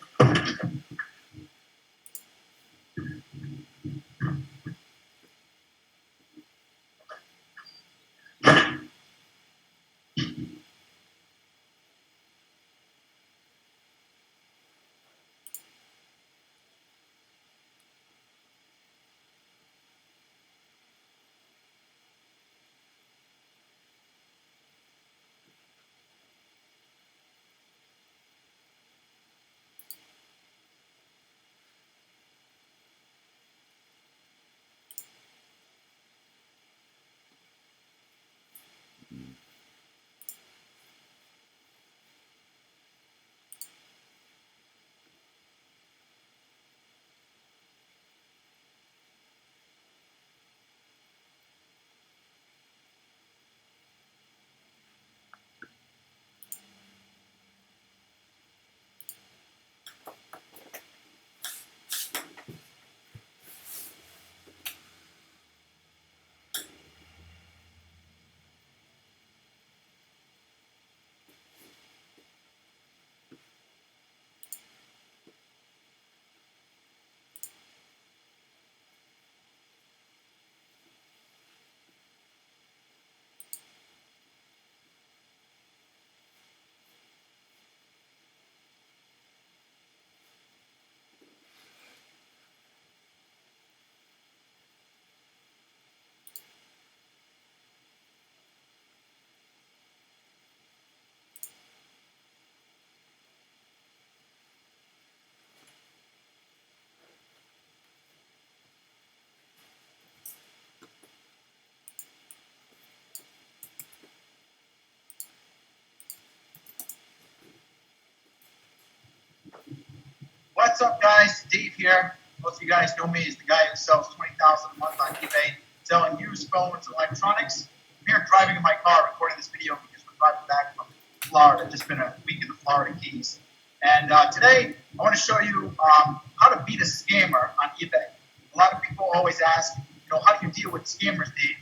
what's up, guys? Dave here. Most of you guys know me as the guy who sells $20,000 a month on eBay, selling used phones and electronics. I'm here driving in my car recording this video because we're driving back from Florida. Just been a week in the Florida Keys. And today, I want to show you how to beat a scammer on eBay. A lot of people always ask, how do you deal with scammers, Dave?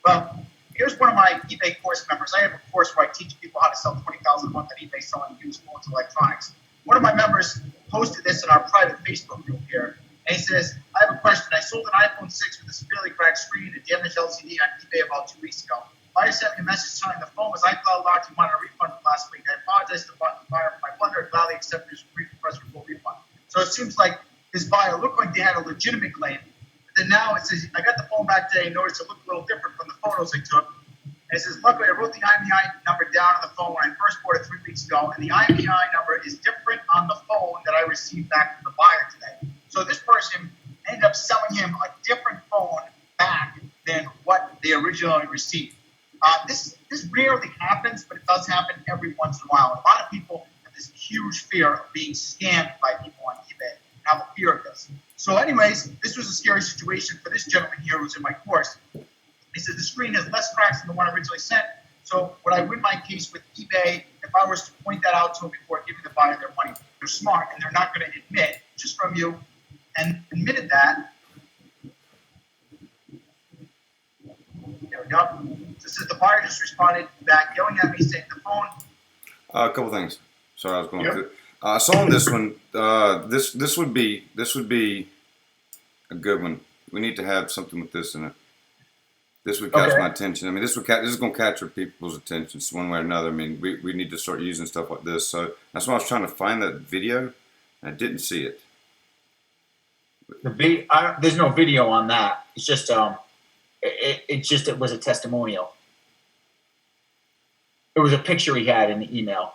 Well, here's one of my eBay course members. I have a course where I teach people how to sell $20,000 a month on eBay selling used phones and electronics. One of my members posted this in our private Facebook group here, and he says, I have a question. I sold an iPhone 6 with a severely cracked screen and damaged LCD on eBay about 2 weeks ago. Buyer sent me a message telling the phone was iCloud locked and wanted a refund from last week. I apologized to the buyer for my blunder and gladly accepted his request for full refund. So it seems like this buyer looked like they had a legitimate claim. But then now it says, I got the phone back today and noticed it looked a little different from the photos I took. And it says, luckily, I wrote the IMEI number down on the phone when I first bought it 3 weeks ago, and the IMEI number is different on the phone that I received back from the buyer today. So this person ended up selling him a different phone back than what they originally received. This rarely happens, but it does happen every once in a while. And a lot of people have this huge fear of being scammed by people on eBay and have a fear of this. So anyways, this was a scary situation for this gentleman here who's in my course. He says the screen has less cracks than the one originally sent. So would I win my case with eBay if I was to point that out to them before giving the buyer their money? They're smart and they're not going to admit, just from you, and admitted that. There we go. So it says the buyer just responded back, yelling at me, saying the phone. A couple things. Sorry, I was going through. I saw on this one. This would be a good one. We need to have something with this in it. This would catch my attention. I mean, this is going to capture people's attentions one way or another. I mean, we need to start using stuff like this. So that's why I was trying to find that video, and I didn't see it. There's no video on that. It's just it was a testimonial. It was a picture he had in the email.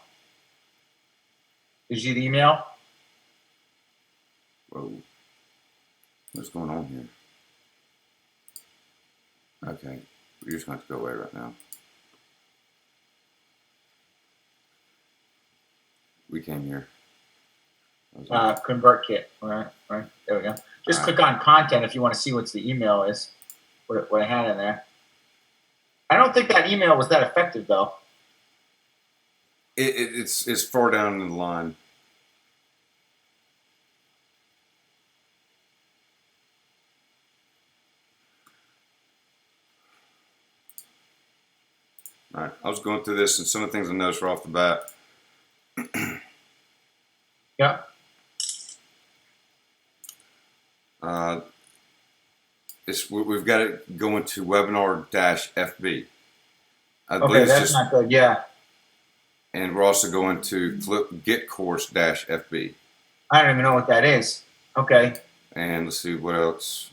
Did you see the email? Whoa. What's going on here? Okay, we're just going to have to go away right now. We came here. Convert kit. All right. There we go. Just click on content if you want to see what the email is. What I had in there. I don't think that email was that effective though. It's far down in the line. All right, I was going through this, and some of the things I noticed right off the bat. Yeah. We've got it going to webinar-FB. Okay, that's not good. Yeah. And we're also going to get course-FB. I don't even know what that is. Okay. And let's see what else.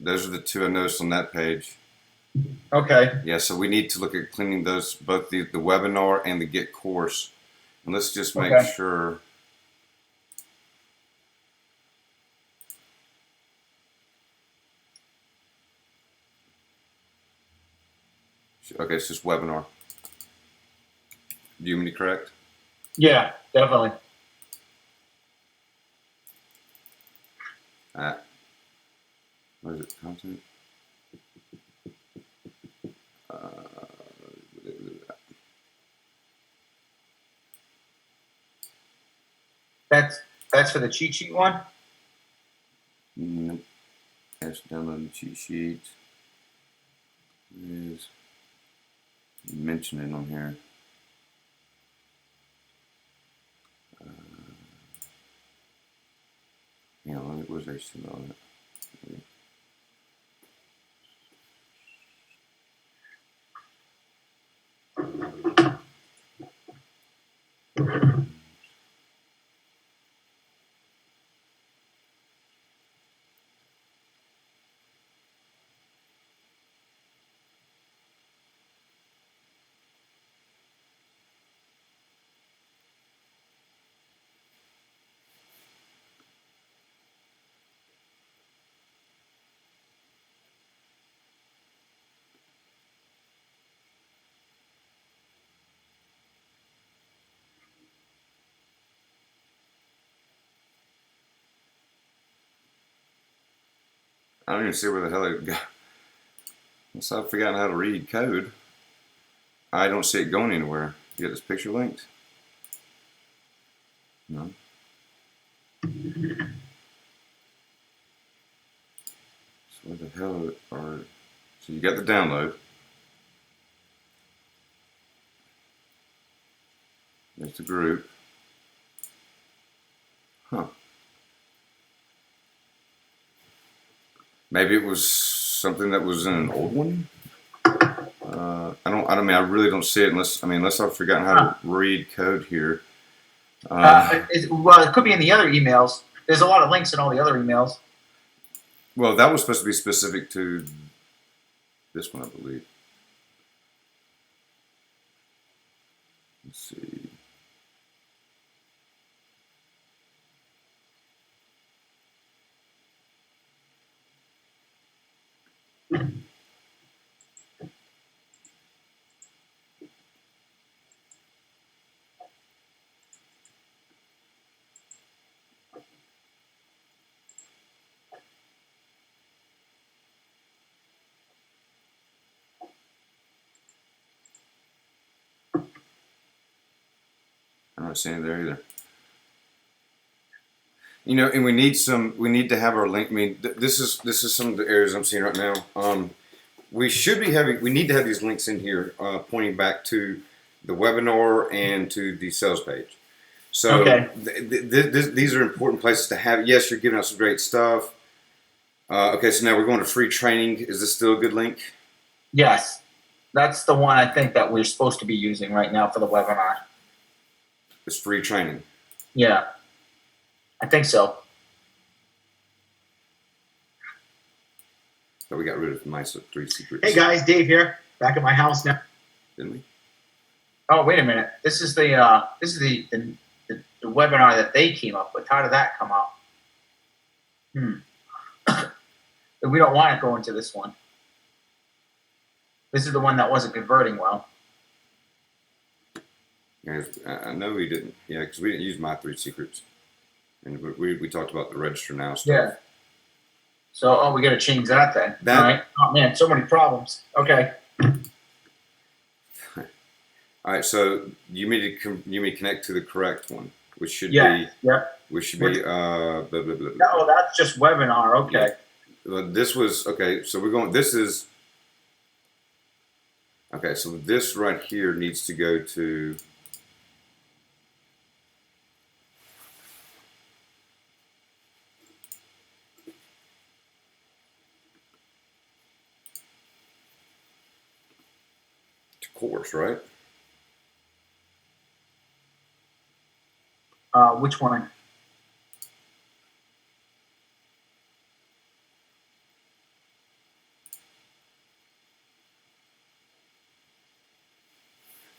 Those are the two I noticed on that page. Okay. Yeah, so we need to look at cleaning those, both the webinar and the get course. And let's just make sure. Okay, it's just webinar. Do you mean correct? Yeah, definitely. What is it? Content? That's for the cheat sheet one? Nope. That's download the cheat sheet. It is mentioning on here. Yeah, where's HTML on it? I don't even see where the hell it go. Once I've forgotten how to read code, I don't see it going anywhere. You got this picture linked? No. So where the hell are? So you got the download. There's the group. Huh. Maybe it was something that was in an old one. I mean, I really don't see it unless I've forgotten how to read code here. Well, it could be in the other emails. There's a lot of links in all the other emails. Well, that was supposed to be specific to this one, I believe. Let's see. I'm not seeing it there either. You know, and we need to have our link. I mean, this is some of the areas I'm seeing right now. We need to have these links in here pointing back to the webinar and to the sales page. So Okay. These are important places to have. Yes, you're giving out some great stuff. Okay, so now we're going to free training. Is this still a good link? Yes, that's the one I think that we're supposed to be using right now for the webinar. It's free training. Yeah, I think so. So we got rid of my 3 secrets. Hey guys, Dave here, back at my house now. Didn't we? Oh, wait a minute. This is the webinar that they came up with. How did that come out? We don't want to go into this one. This is the one that wasn't converting well. I know we didn't. Yeah, because we didn't use my 3 secrets, and we talked about the register now stuff. Yeah. So, we got to change that then. All right. Oh man, so many problems. Okay. All right. So you need to connect to the correct one, which should be. Yep. Which should be. Blah, blah, blah, blah. Oh, that's just webinar. Okay. Yeah. Well, this was okay. So we're going. This is. Okay. So this right here needs to go to. Course, right? Which one?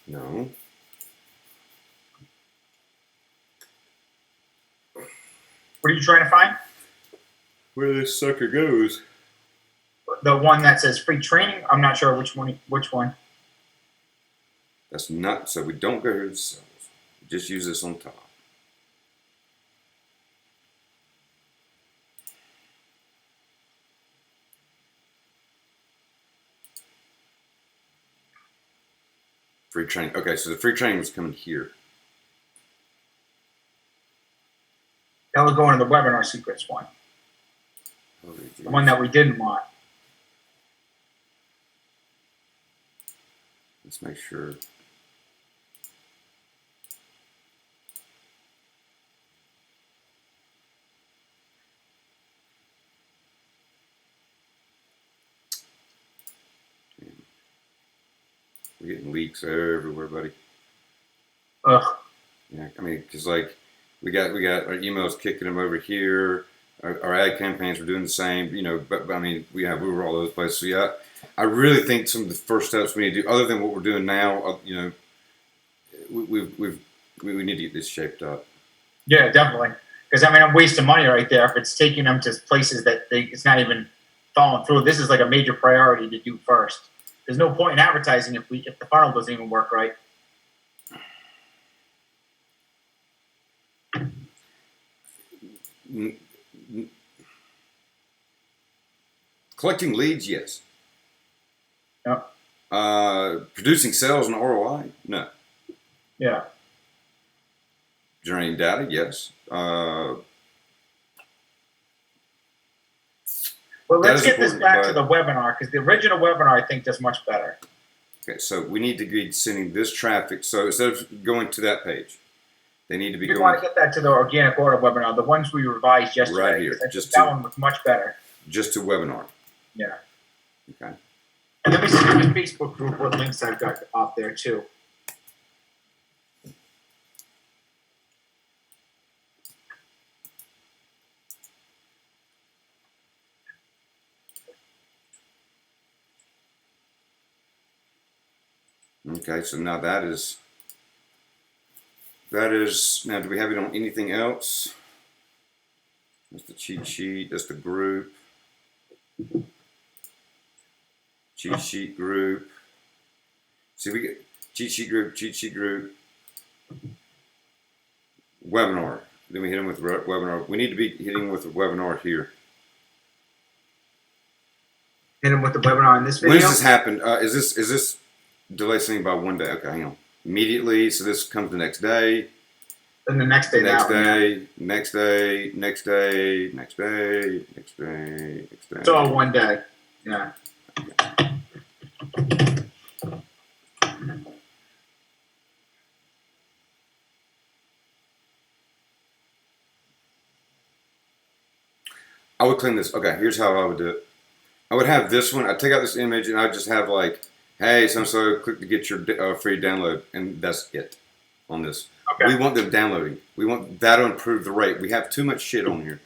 No. What are you trying to find? Where this sucker goes? The one that says free training. I'm not sure which one. Which one? That's not, so we don't go here to cells. We just use this on top. Free training. Okay, so the free training was coming here. That was going to the webinar secrets one. Oh, The one that we didn't want. Let's make sure. We're getting leaks everywhere, buddy. Ugh. Yeah, I mean, because like we got our emails kicking them over here. Our ad campaigns were doing the same, you know. But I mean, we were all over the place. So yeah, I really think some of the first steps we need to do, other than what we're doing now, you know, we need to get this shaped up. Yeah, definitely. Because I mean, I'm wasting money right there if it's taking them to places that it's not even following through. This is like a major priority to do first. There's no point in advertising if the funnel doesn't even work right. Collecting leads, yes. Yep. Producing sales and ROI, no. Yeah. Generating data, yes. Well, let's get this back to the webinar, because the original webinar, I think, does much better. Okay, so we need to be sending this traffic. So instead of going to that page, they need to be going. We want to get that to the organic order webinar, the ones we revised yesterday. Right here. Just that one was much better. Just to webinar. Yeah. Okay. And let me see in the Facebook group what links I've got off there too. Okay, so now that is, now do we have it on anything else? That's the cheat sheet, that's the group. Cheat sheet group. See, we get cheat sheet group, webinar. Then we hit them with webinar. We need to be hitting with the webinar here. Hit them with the webinar in this video. When does this happen? Is this delay sending by 1 day? Okay, hang on. Immediately, so this comes the next day. Then the next day. Next day. It's all 1 day. Yeah. I would clean this. Okay, here's how I would do it. I would have this one. I'd take out this image and I'd just have like, hey, so click to get your free download, and that's it on this. Okay. We want them downloading. We want that to improve the rate. We have too much shit on here,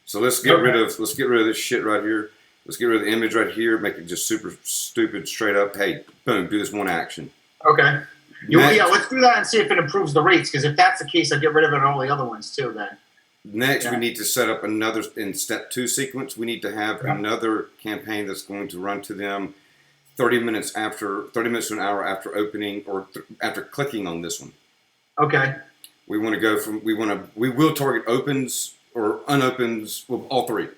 so let's get rid of this shit right here. Let's get rid of the image right here. Make it just super stupid, straight up. Hey, boom, do this one action. Okay. Yeah, let's do that and see if it improves the rates. Because if that's the case, I'll get rid of it on all the other ones too. Then. Next, we need to set up another, in step 2 sequence, we need to have another campaign that's going to run to them 30 minutes to an hour after opening or after clicking on this one. Okay. We want to go from, we will target opens or unopens with all 3.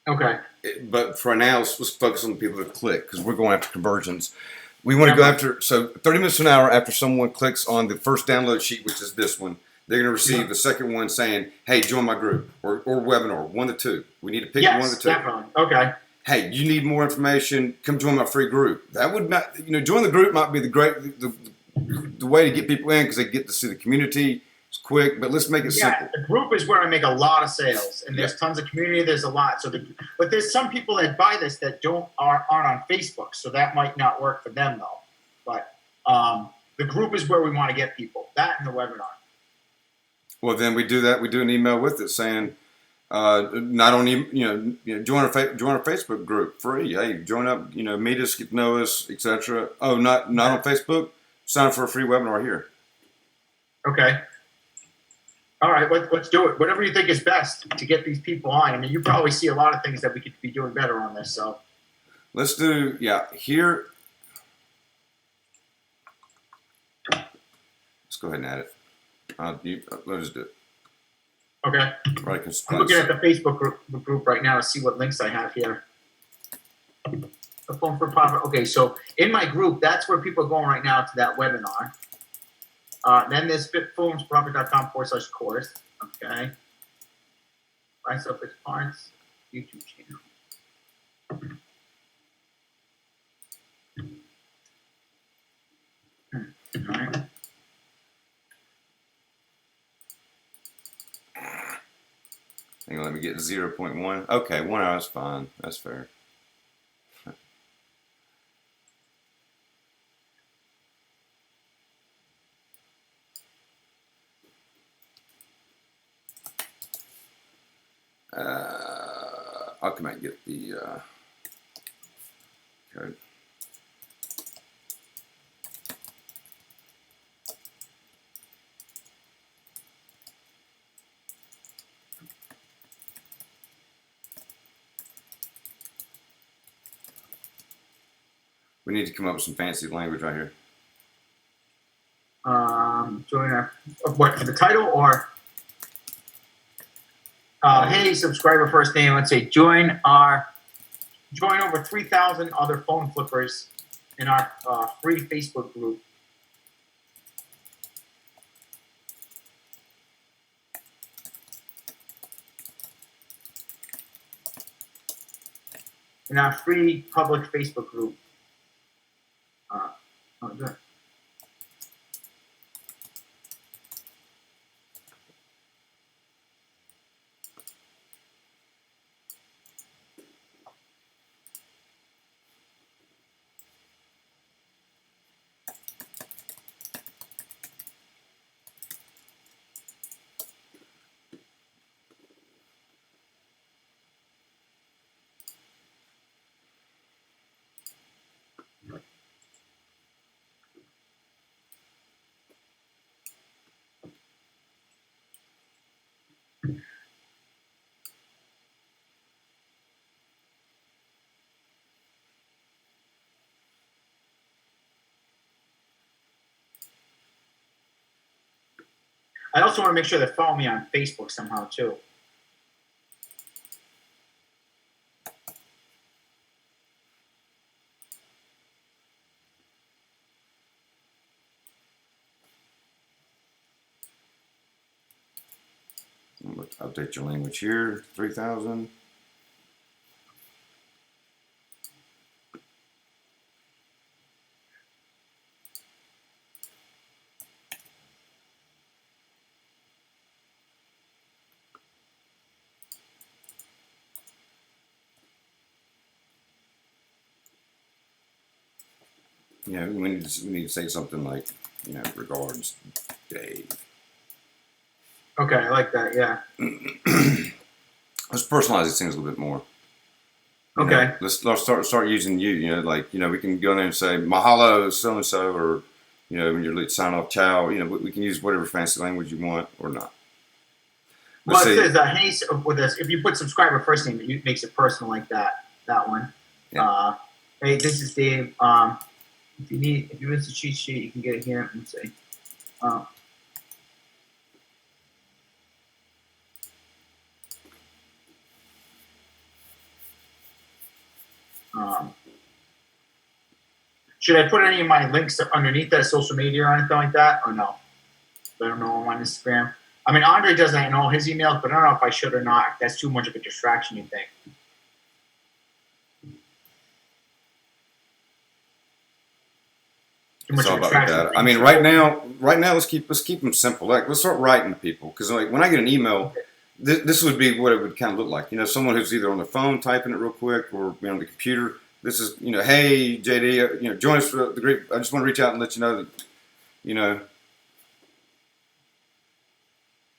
Okay. But for now, let's focus on the people that click because we're going after conversions. We want to go after, so 30 minutes to an hour after someone clicks on the first download sheet, which is this one. They're going to receive the second one saying, hey, join my group or webinar, 1 to 2. We need to pick 1 to 2. Definitely. Okay. Hey, you need more information, come join my free group. That would not, join the group might be the way to get people in because they get to see the community. It's quick, but let's make it simple. The group is where I make a lot of sales, and there's tons of community. There's a lot. But there's some people that buy this that aren't on Facebook, so that might not work for them though. But the group is where we want to get people. That and the webinar. Well, then we do that. We do an email with it saying, not only join our Facebook group free. Hey, join up. Meet us, get to know us, etc. Oh, not on Facebook. Sign up for a free webinar here. Okay. All right, let's do it. Whatever you think is best to get these people on. I mean, you probably see a lot of things that we could be doing better on this. So let's do here. Let's go ahead and add it. Let's do it. Okay. Right. I'm looking at the Facebook group right now to see what links I have here. The phone for profit. Okay, so in my group, that's where people are going right now to that webinar. Then there's fitphonespronfit.com/course. Okay. Myself as parts, YouTube channel. All right. Hang on, let me get 0.1. Okay, 1 hour is fine. That's fair. I'll come out and get the code. We need to come up with some fancy language right here. Join our, what, the title or? Hey, subscriber first name. Let's say join our join over 3,000 other phone flippers in our free Facebook group. In our free public Facebook group. Good. I also want to make sure they follow me on Facebook somehow too. Update your language here, 3,000. Yeah, we need to say something like, regards, Dave. Okay, I like that. Yeah. Let's personalize these things a little bit more. Okay. Let's start using you. We can go in there and say mahalo so and so, or when you're sign off ciao. We can use whatever fancy language you want or not. Well, it says hey with this. If you put subscriber first name, it makes it personal like that. That one. Yeah. Hey, this is Dave. If you miss the cheat sheet, you can get it here. Let me see. Should I put any of my links underneath that social media or anything like that, or no? I don't know. I'm on Instagram. I mean, Andre does that in all his emails, but I don't know if I should or not. That's too much of a distraction, you think? It's all about that. I mean, right now, let's keep them simple. Like, let's start writing to people, because when I get an email, this would be what it would kind of look like. Someone who's either on the phone typing it real quick, or on the computer. This is, hey JD, join us for the group. I just want to reach out and let you know that,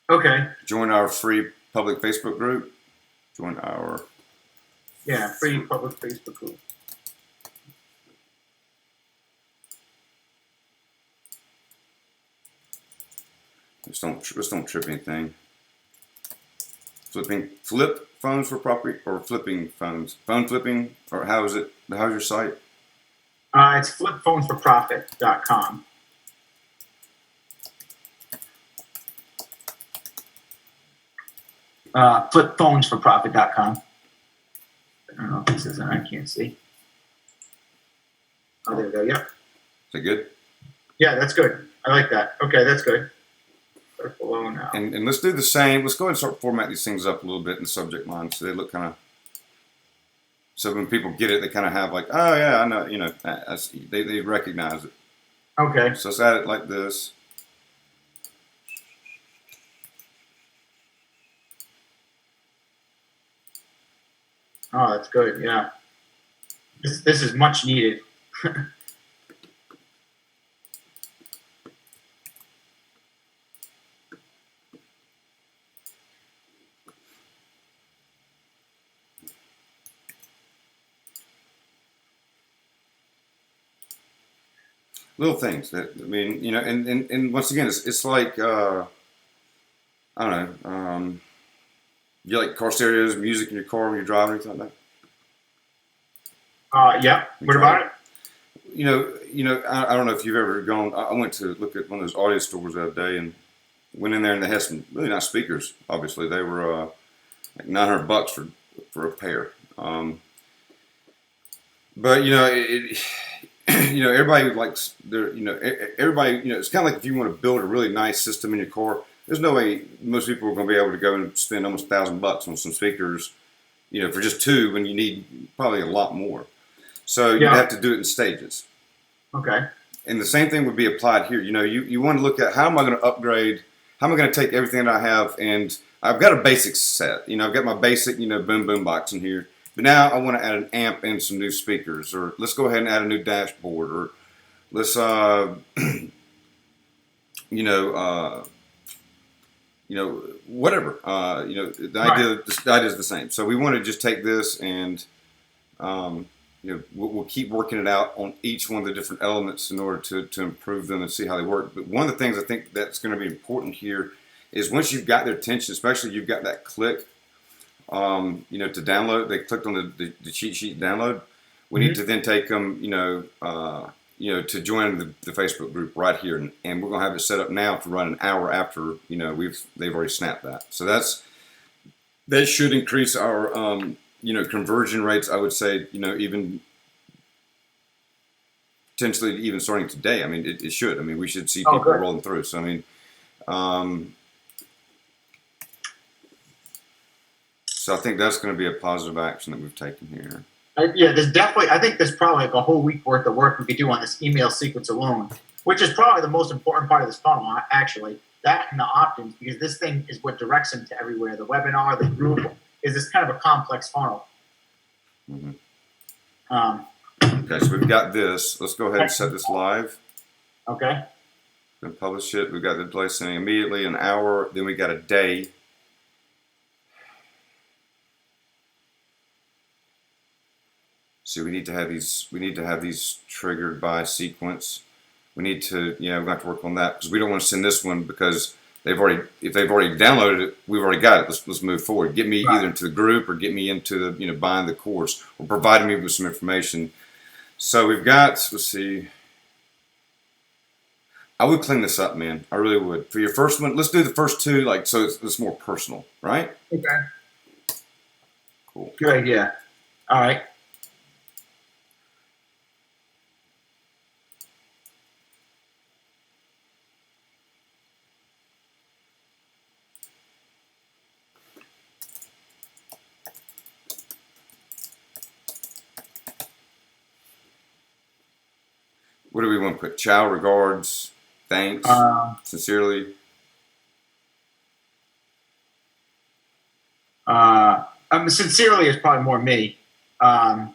Okay. Join our free public Facebook group. Join our free public Facebook group. Just don't trip anything. Flip phones for property, or flipping phones? Phone flipping, or how's your site? It's flipphonesforprofit.com. Flipphonesforprofit.com. I don't know if this is I can't see. Oh, there we go. Yep. Is that good? Yeah, that's good. I like that. Okay, that's good. Below now. And let's do the same. Let's go ahead and start formatting these things up a little bit in the subject line, so they look kind of. So when people get it, they kind of have like, oh yeah, I know, they recognize it. Okay. So let's add it like this. Oh, that's good. Yeah. This is much needed. Little things that, and once again, it's like, I don't know, you like car stereos, music in your car when you're driving, anything like that? Yeah. What about it? I don't know if you've ever gone. I went to look at one of those audio stores the other day and went in there, and they had some really nice speakers. Obviously, they were like $900 for a pair. But everybody likes their, everybody, it's kind of like if you want to build a really nice system in your car. There's no way most people are going to be able to go and spend almost $1,000 on some speakers, for just two when you need probably a lot more. So you'd Yeah. have to do it in stages. Okay. And the same thing would be applied here. You want to look at how am I going to upgrade? How am I going to take everything that I have? And I've got a basic set. I've got my basic, boom box in here. But now I want to add an amp and some new speakers, or let's go ahead and add a new dashboard, or let's, whatever. The idea is the same. So we want to just take this and, we'll keep working it out on each one of the different elements in order to improve them and see how they work. But one of the things I think that's going to be important here is once you've got their attention, especially you've got that click, to download. They clicked on the cheat sheet download. We need to then take them, to join the Facebook group right here, and we're gonna have it set up now to run an hour after they've already snapped that. So that should increase our conversion rates. I would say even potentially even starting today. I mean it should. I mean we should see people rolling through. So I mean. So I think that's going to be a positive action that we've taken here. Yeah, there's definitely. I think there's probably like a whole week worth of work we could do on this email sequence alone, which is probably the most important part of this funnel. Actually, that and the opt-ins, because this thing is what directs them to everywhere. The webinar, the group, is this kind of a complex funnel. Okay, so we've got this. Let's go ahead and set this live. Okay. Then publish it. We've got the delay sending immediately, an hour. Then we got a day. So we need to have these. We need to have these triggered by sequence. We need to, we're going to have to work on that because we don't want to send this one because if they've already downloaded it, we've already got it. Let's move forward. Get me either into the group or get me into the buying the course or providing me with some information. So we've got. Let's see. I would clean this up, man. I really would. For your first one, let's do the first two, so it's more personal, right? Okay. Cool. Good idea. All right. What do we want to put? Ciao, regards, thanks, sincerely. Sincerely is probably more me. I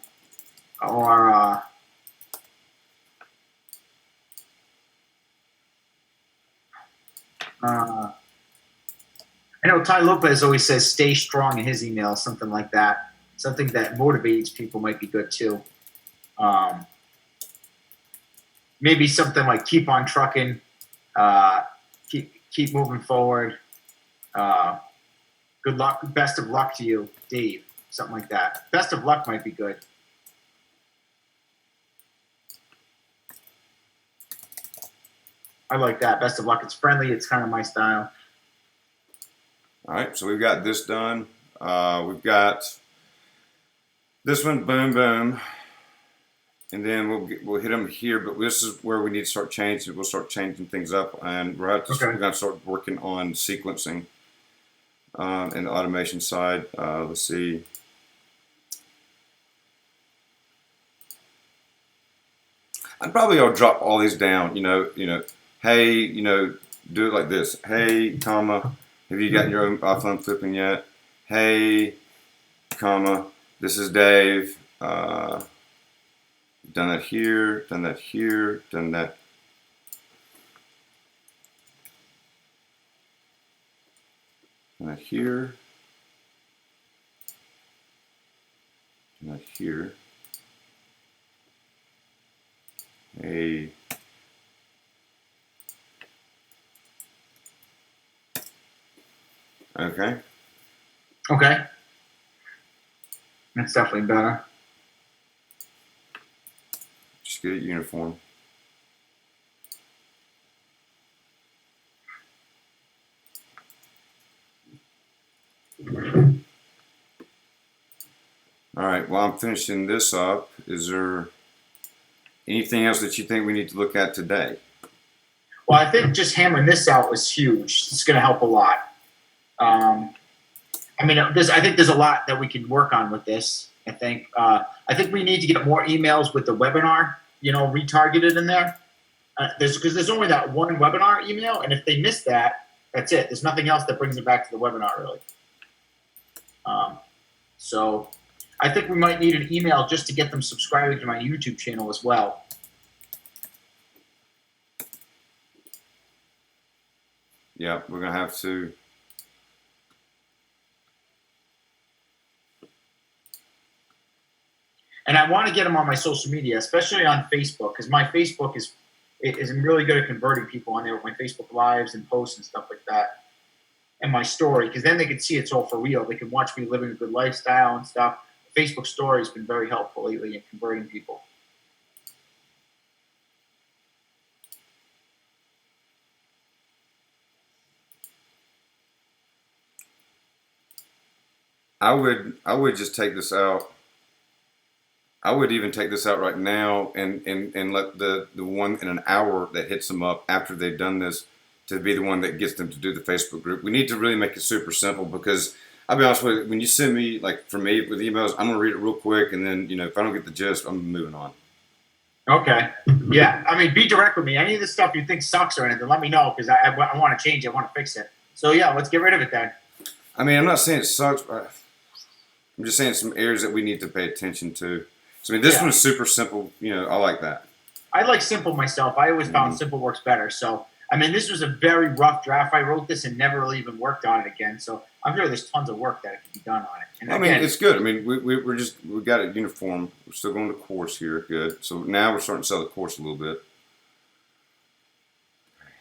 know Ty Lopez always says stay strong in his email, something like that. Something that motivates people might be good too. Maybe something like keep on trucking, keep moving forward. Good luck, best of luck to you, Dave. Something like that. Best of luck might be good. I like that. Best of luck. It's friendly. It's kind of my style. All right, so we've got this done. We've got this one, boom, boom. And then we'll hit them here, but this is where we need to start changing. We'll start changing things up, and we're going to start working on sequencing and the automation side. Let's see. I'd probably drop all these down. Hey, do it like this. Hey, comma. Have you gotten your own iPhone flipping yet? Hey, comma. This is Dave. Done that here, done that here, done that. Done that here. Done that here. Hey. Okay. Okay. That's definitely better. Just get it uniform. All right, well, I'm finishing this up, Is there anything else that you think we need to look at today? Well, I think just hammering this out was huge. It's going to help a lot. I mean, I think there's a lot that we can work on with this. I think we need to get more emails with the webinar, retargeted in there. Because there's only that one webinar email, and if they miss that, that's it. There's nothing else that brings them back to the webinar, really. So I think we might need an email just to get them subscribing to my YouTube channel as well. Yeah, we're going to have to. And I want to get them on my social media, especially on Facebook, because my Facebook is really good at converting people on there with my Facebook Lives and posts and stuff like that, and my story, because then they can see it's all for real. They can watch me living a good lifestyle and stuff. The Facebook story has been very helpful lately in converting people. I would just take this out. I would even take this out right now and let the one in an hour that hits them up after they've done this to be the one that gets them to do the Facebook group. We need to really make it super simple, because I'll be honest with you, when you send me, like for me with emails, I'm gonna read it real quick, and then if I don't get the gist, I'm moving on. Okay. Yeah. I mean, be direct with me. Any of the stuff you think sucks or anything, let me know, because I want to change it. I want to fix it. So yeah, let's get rid of it then. I mean, I'm not saying it sucks, but I'm just saying some areas that we need to pay attention to. So, I mean, this one's super simple. I like that. I like simple myself. I always found simple works better. So, I mean, this was a very rough draft. I wrote this and never really even worked on it again. So, I'm sure there's tons of work that can be done on it. And I mean, it's good. I mean, we got it uniform. We're still going to course here. Good. So now we're starting to sell the course a little bit.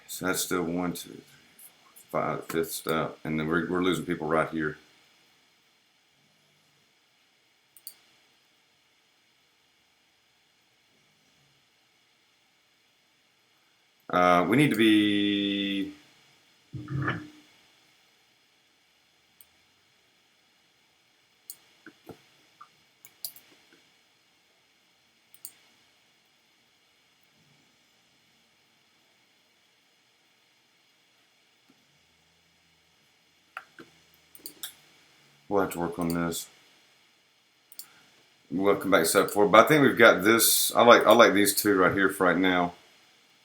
So that's still 1, 2, 3, 4, 5, fifth step, and then we're losing people right here. We need to be. We'll have to work on this. We'll come back to step 4, but I think we've got this. I like these two right here for right now.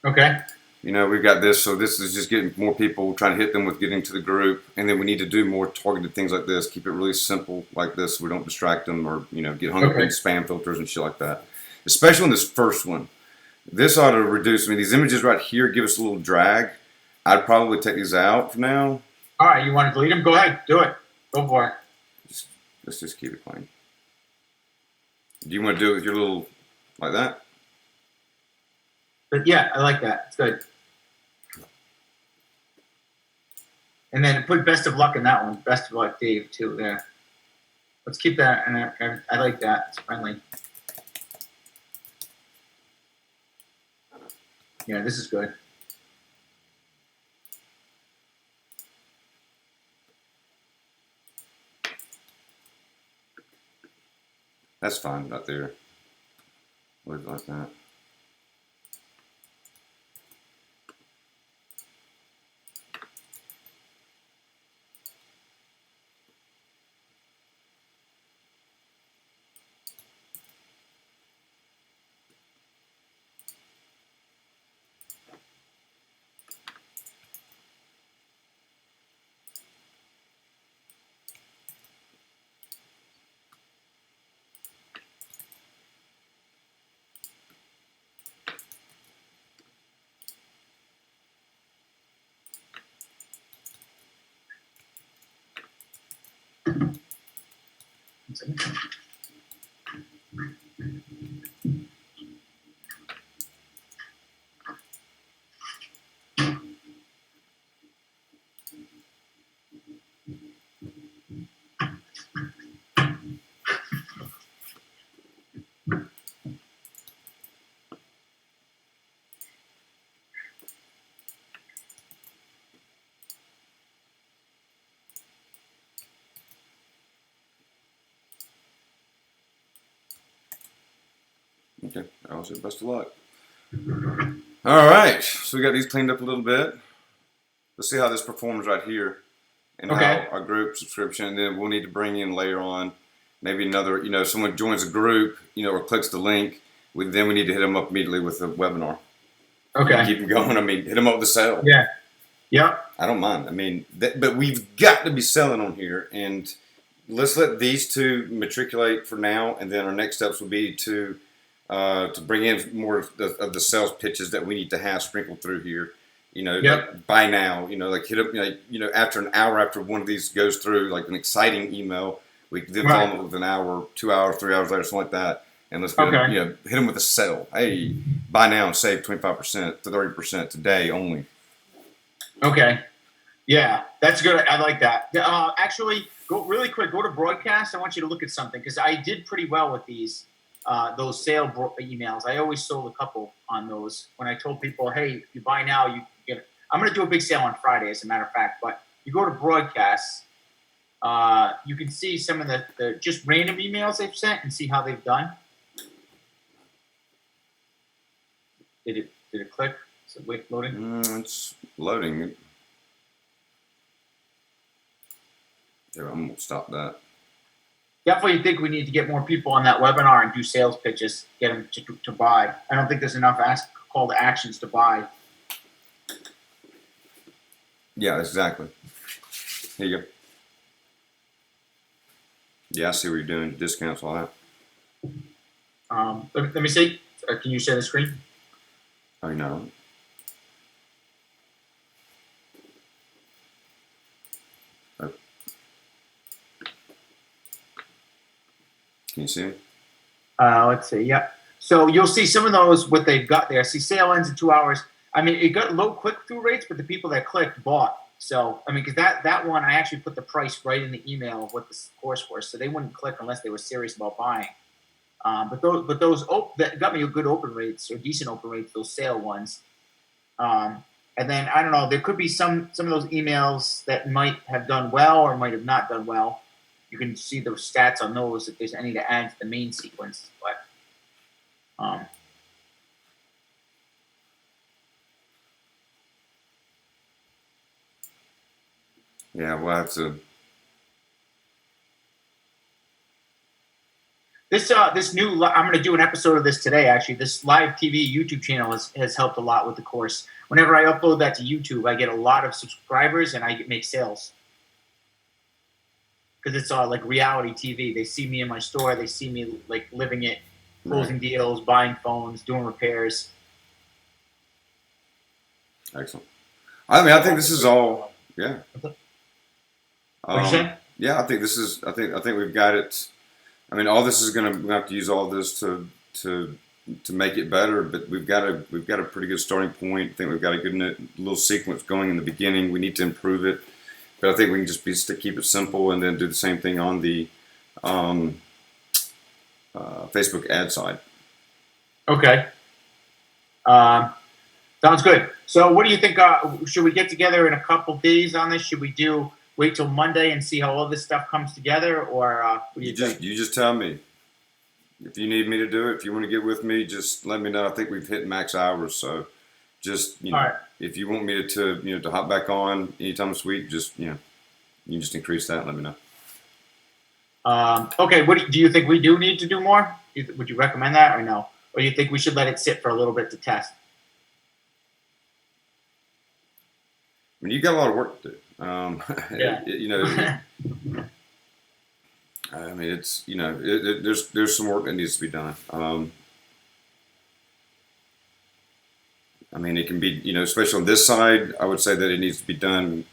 Okay. We've got this, so this is just getting more people, trying to hit them with getting to the group, and then we need to do more targeted things like this. Keep it really simple like this, so we don't distract them or get hung up in spam filters and shit like that. Especially on this first one, this ought to reduce. I mean, these images right here give us a little drag. I'd probably take these out for now. All right, you want to delete them? Go ahead, do it. Go for it. Let's just keep it plain. Do you want to do it with your little like that? But yeah, I like that. It's good. And then put best of luck in that one. Best of luck, Dave, too, there. Let's keep that. And I like that. It's friendly. Yeah, this is good. That's fine right there. Leave it like that. Okay. I'll say best of luck. All right. So we got these cleaned up a little bit. Let's see how this performs right here, and Okay. how our group subscription. And then we'll need to bring in later on maybe another. If someone joins a group, or clicks the link, then we need to hit them up immediately with the webinar. Okay. Keep them going. I mean, hit them up with the sale. Yeah. Yep. I don't mind. I mean, but we've got to be selling on here, and let's let these two matriculate for now, and then our next steps will be to bring in more of the sales pitches that we need to have sprinkled through here. Yep. Like by now, like hit up, after an hour after one of these goes through, like an exciting email, we then follow them with an hour, 2 hours, 3 hours later, something like that. And let's go, hit them with a sale. Hey, buy now and save 25% to 30% today only. Okay. Yeah, that's good. I like that. Actually, go really quick. Go to broadcast. I want you to look at something because I did pretty well with these those sale emails. I always sold a couple on those. When I told people, hey, if you buy now, you get it. I'm going to do a big sale on Friday, as a matter of fact. But you go to broadcast, you can see some of the just random emails they've sent and see how they've done. Did it click? Is it loading? It's loading. Yeah, I'm gonna stop that. Definitely think we need to get more people on that webinar and do sales pitches, get them to buy. I don't think there's enough call to actions to buy. Yeah, exactly. Here you go. Yeah, I see what you're doing. Discounts, all that. Let me see. Can you share the screen? I know. Can you see it? Let's see. Yep. So you'll see some of those, what they've got there. See, sale ends in 2 hours. I mean, it got low click-through rates, but the people that clicked bought. So, I mean, because that one, I actually put the price right in the email of what the course was, so they wouldn't click unless they were serious about buying. But those that got me good open rates or decent open rates, those sale ones. And then I don't know, there could be some of those emails that might have done well or might have not done well. You can see the stats on those if there's any to add to the main sequence. But yeah, we'll have to. This new, I'm going to do an episode of this today. Actually, this live TV YouTube channel has helped a lot with the course. Whenever I upload that to YouTube, I get a lot of subscribers and I make sales. Because it's like reality TV. They see me in my store. They see me like living it, closing deals, buying phones, doing repairs. Excellent. I mean, I think this is all. Yeah. What you say? Yeah, I think this is. I think we've got it. I mean, all this is going to. We have to use all this to make it better. But we've got a pretty good starting point. I think we've got a good little sequence going in the beginning. We need to improve it. But I think we can just keep it simple and then do the same thing on the Facebook ad side. Okay. Sounds good. So what do you think? Should we get together in a couple days on this? Should we wait till Monday and see how all this stuff comes together? Or what do you think? You just tell me. If you need me to do it, if you want to get with me, just let me know. I think we've hit max hours. So just, right. If you want me to hop back on anytime this week, just, you just increase that and let me know. Okay. What do you think we do need to do more? Would you recommend that or no? Or you think we should let it sit for a little bit to test? I mean, you got a lot of work to do. Yeah. I mean, it's, there's some work that needs to be done. I mean, it can be, especially on this side, I would say that it needs to be done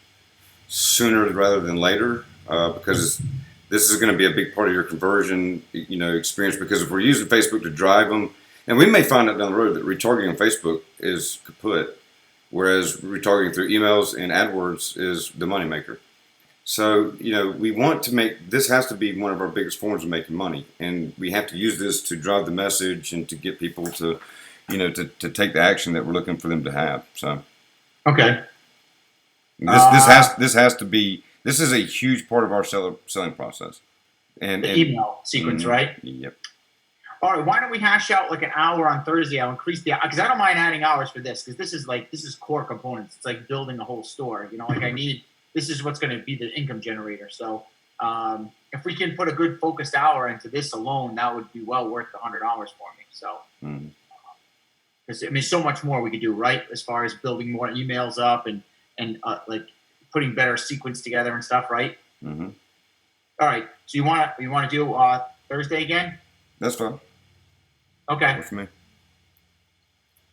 sooner rather than later, because this is going to be a big part of your conversion, experience. Because if we're using Facebook to drive them, and we may find out down the road that retargeting on Facebook is kaput, whereas retargeting through emails and AdWords is the moneymaker. So, we want to this has to be one of our biggest forms of making money, and we have to use this to drive the message and to get people to, to take the action that we're looking for them to have. So, okay. This has to be. This is a huge part of our selling process. And email sequence, right? Yep. All right, why don't we hash out like an hour on Thursday? I'll increase the because I don't mind adding hours for this because this is core components. It's like building a whole store. You know, like I need this is what's going to be the income generator. So if we can put a good focused hour into this alone, that would be well worth the $100 for me. So because I mean, so much more we could do, right? As far as building more emails up and like putting better sequence together and stuff, right? Mm-hmm. All right. So you want to do Thursday again? That's fine. Okay. Works for me.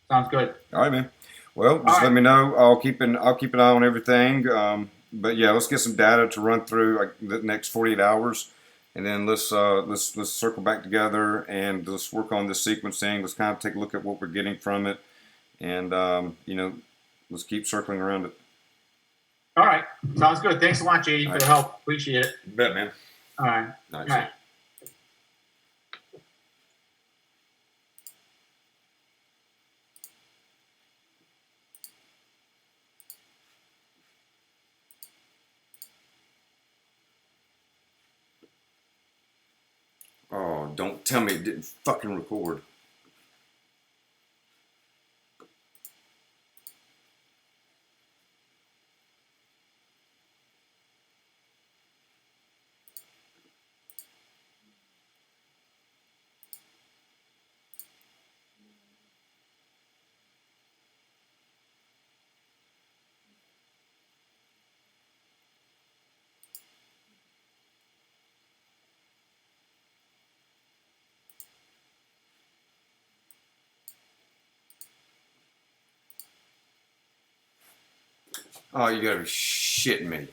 Sounds good. All right, man. Well, just let me know. I'll keep an eye on everything. But yeah, let's get some data to run through like the next 48 hours, and then let's circle back together and let's work on this sequencing. Let's kind of take a look at what we're getting from it, and let's keep circling around it. All right. Sounds good. Thanks a lot, JD, for the help. Appreciate it. You bet, man. All right. Nice. All right. Oh, don't tell me it didn't fucking record. Oh, you gotta be shitting me.